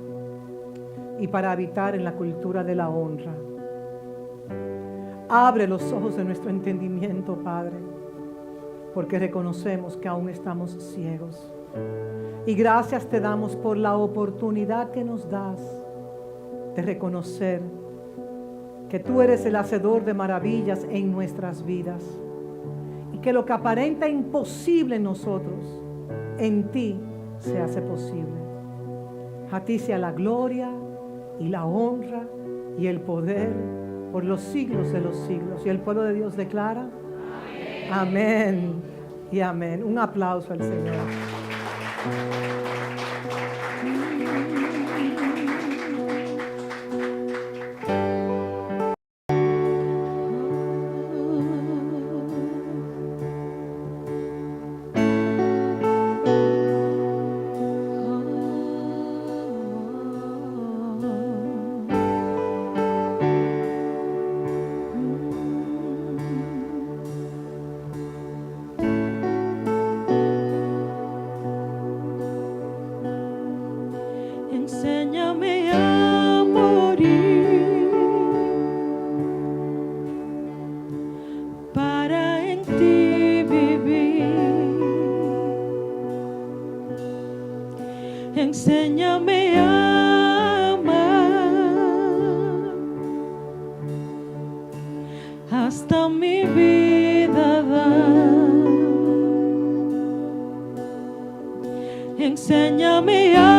y para habitar en la cultura de la honra. Abre los ojos de nuestro entendimiento, Padre, porque reconocemos que aún estamos ciegos. Y gracias te damos por la oportunidad que nos das de reconocer que tú eres el hacedor de maravillas en nuestras vidas y que lo que aparenta imposible en nosotros, en ti se hace posible. A ti sea la gloria y la honra y el poder por los siglos de los siglos. Y el pueblo de Dios declara: amén y amén. Un aplauso al Señor. Enséñame a morir para en ti vivir. Enséñame a amar hasta mi vida dar. Enséñame a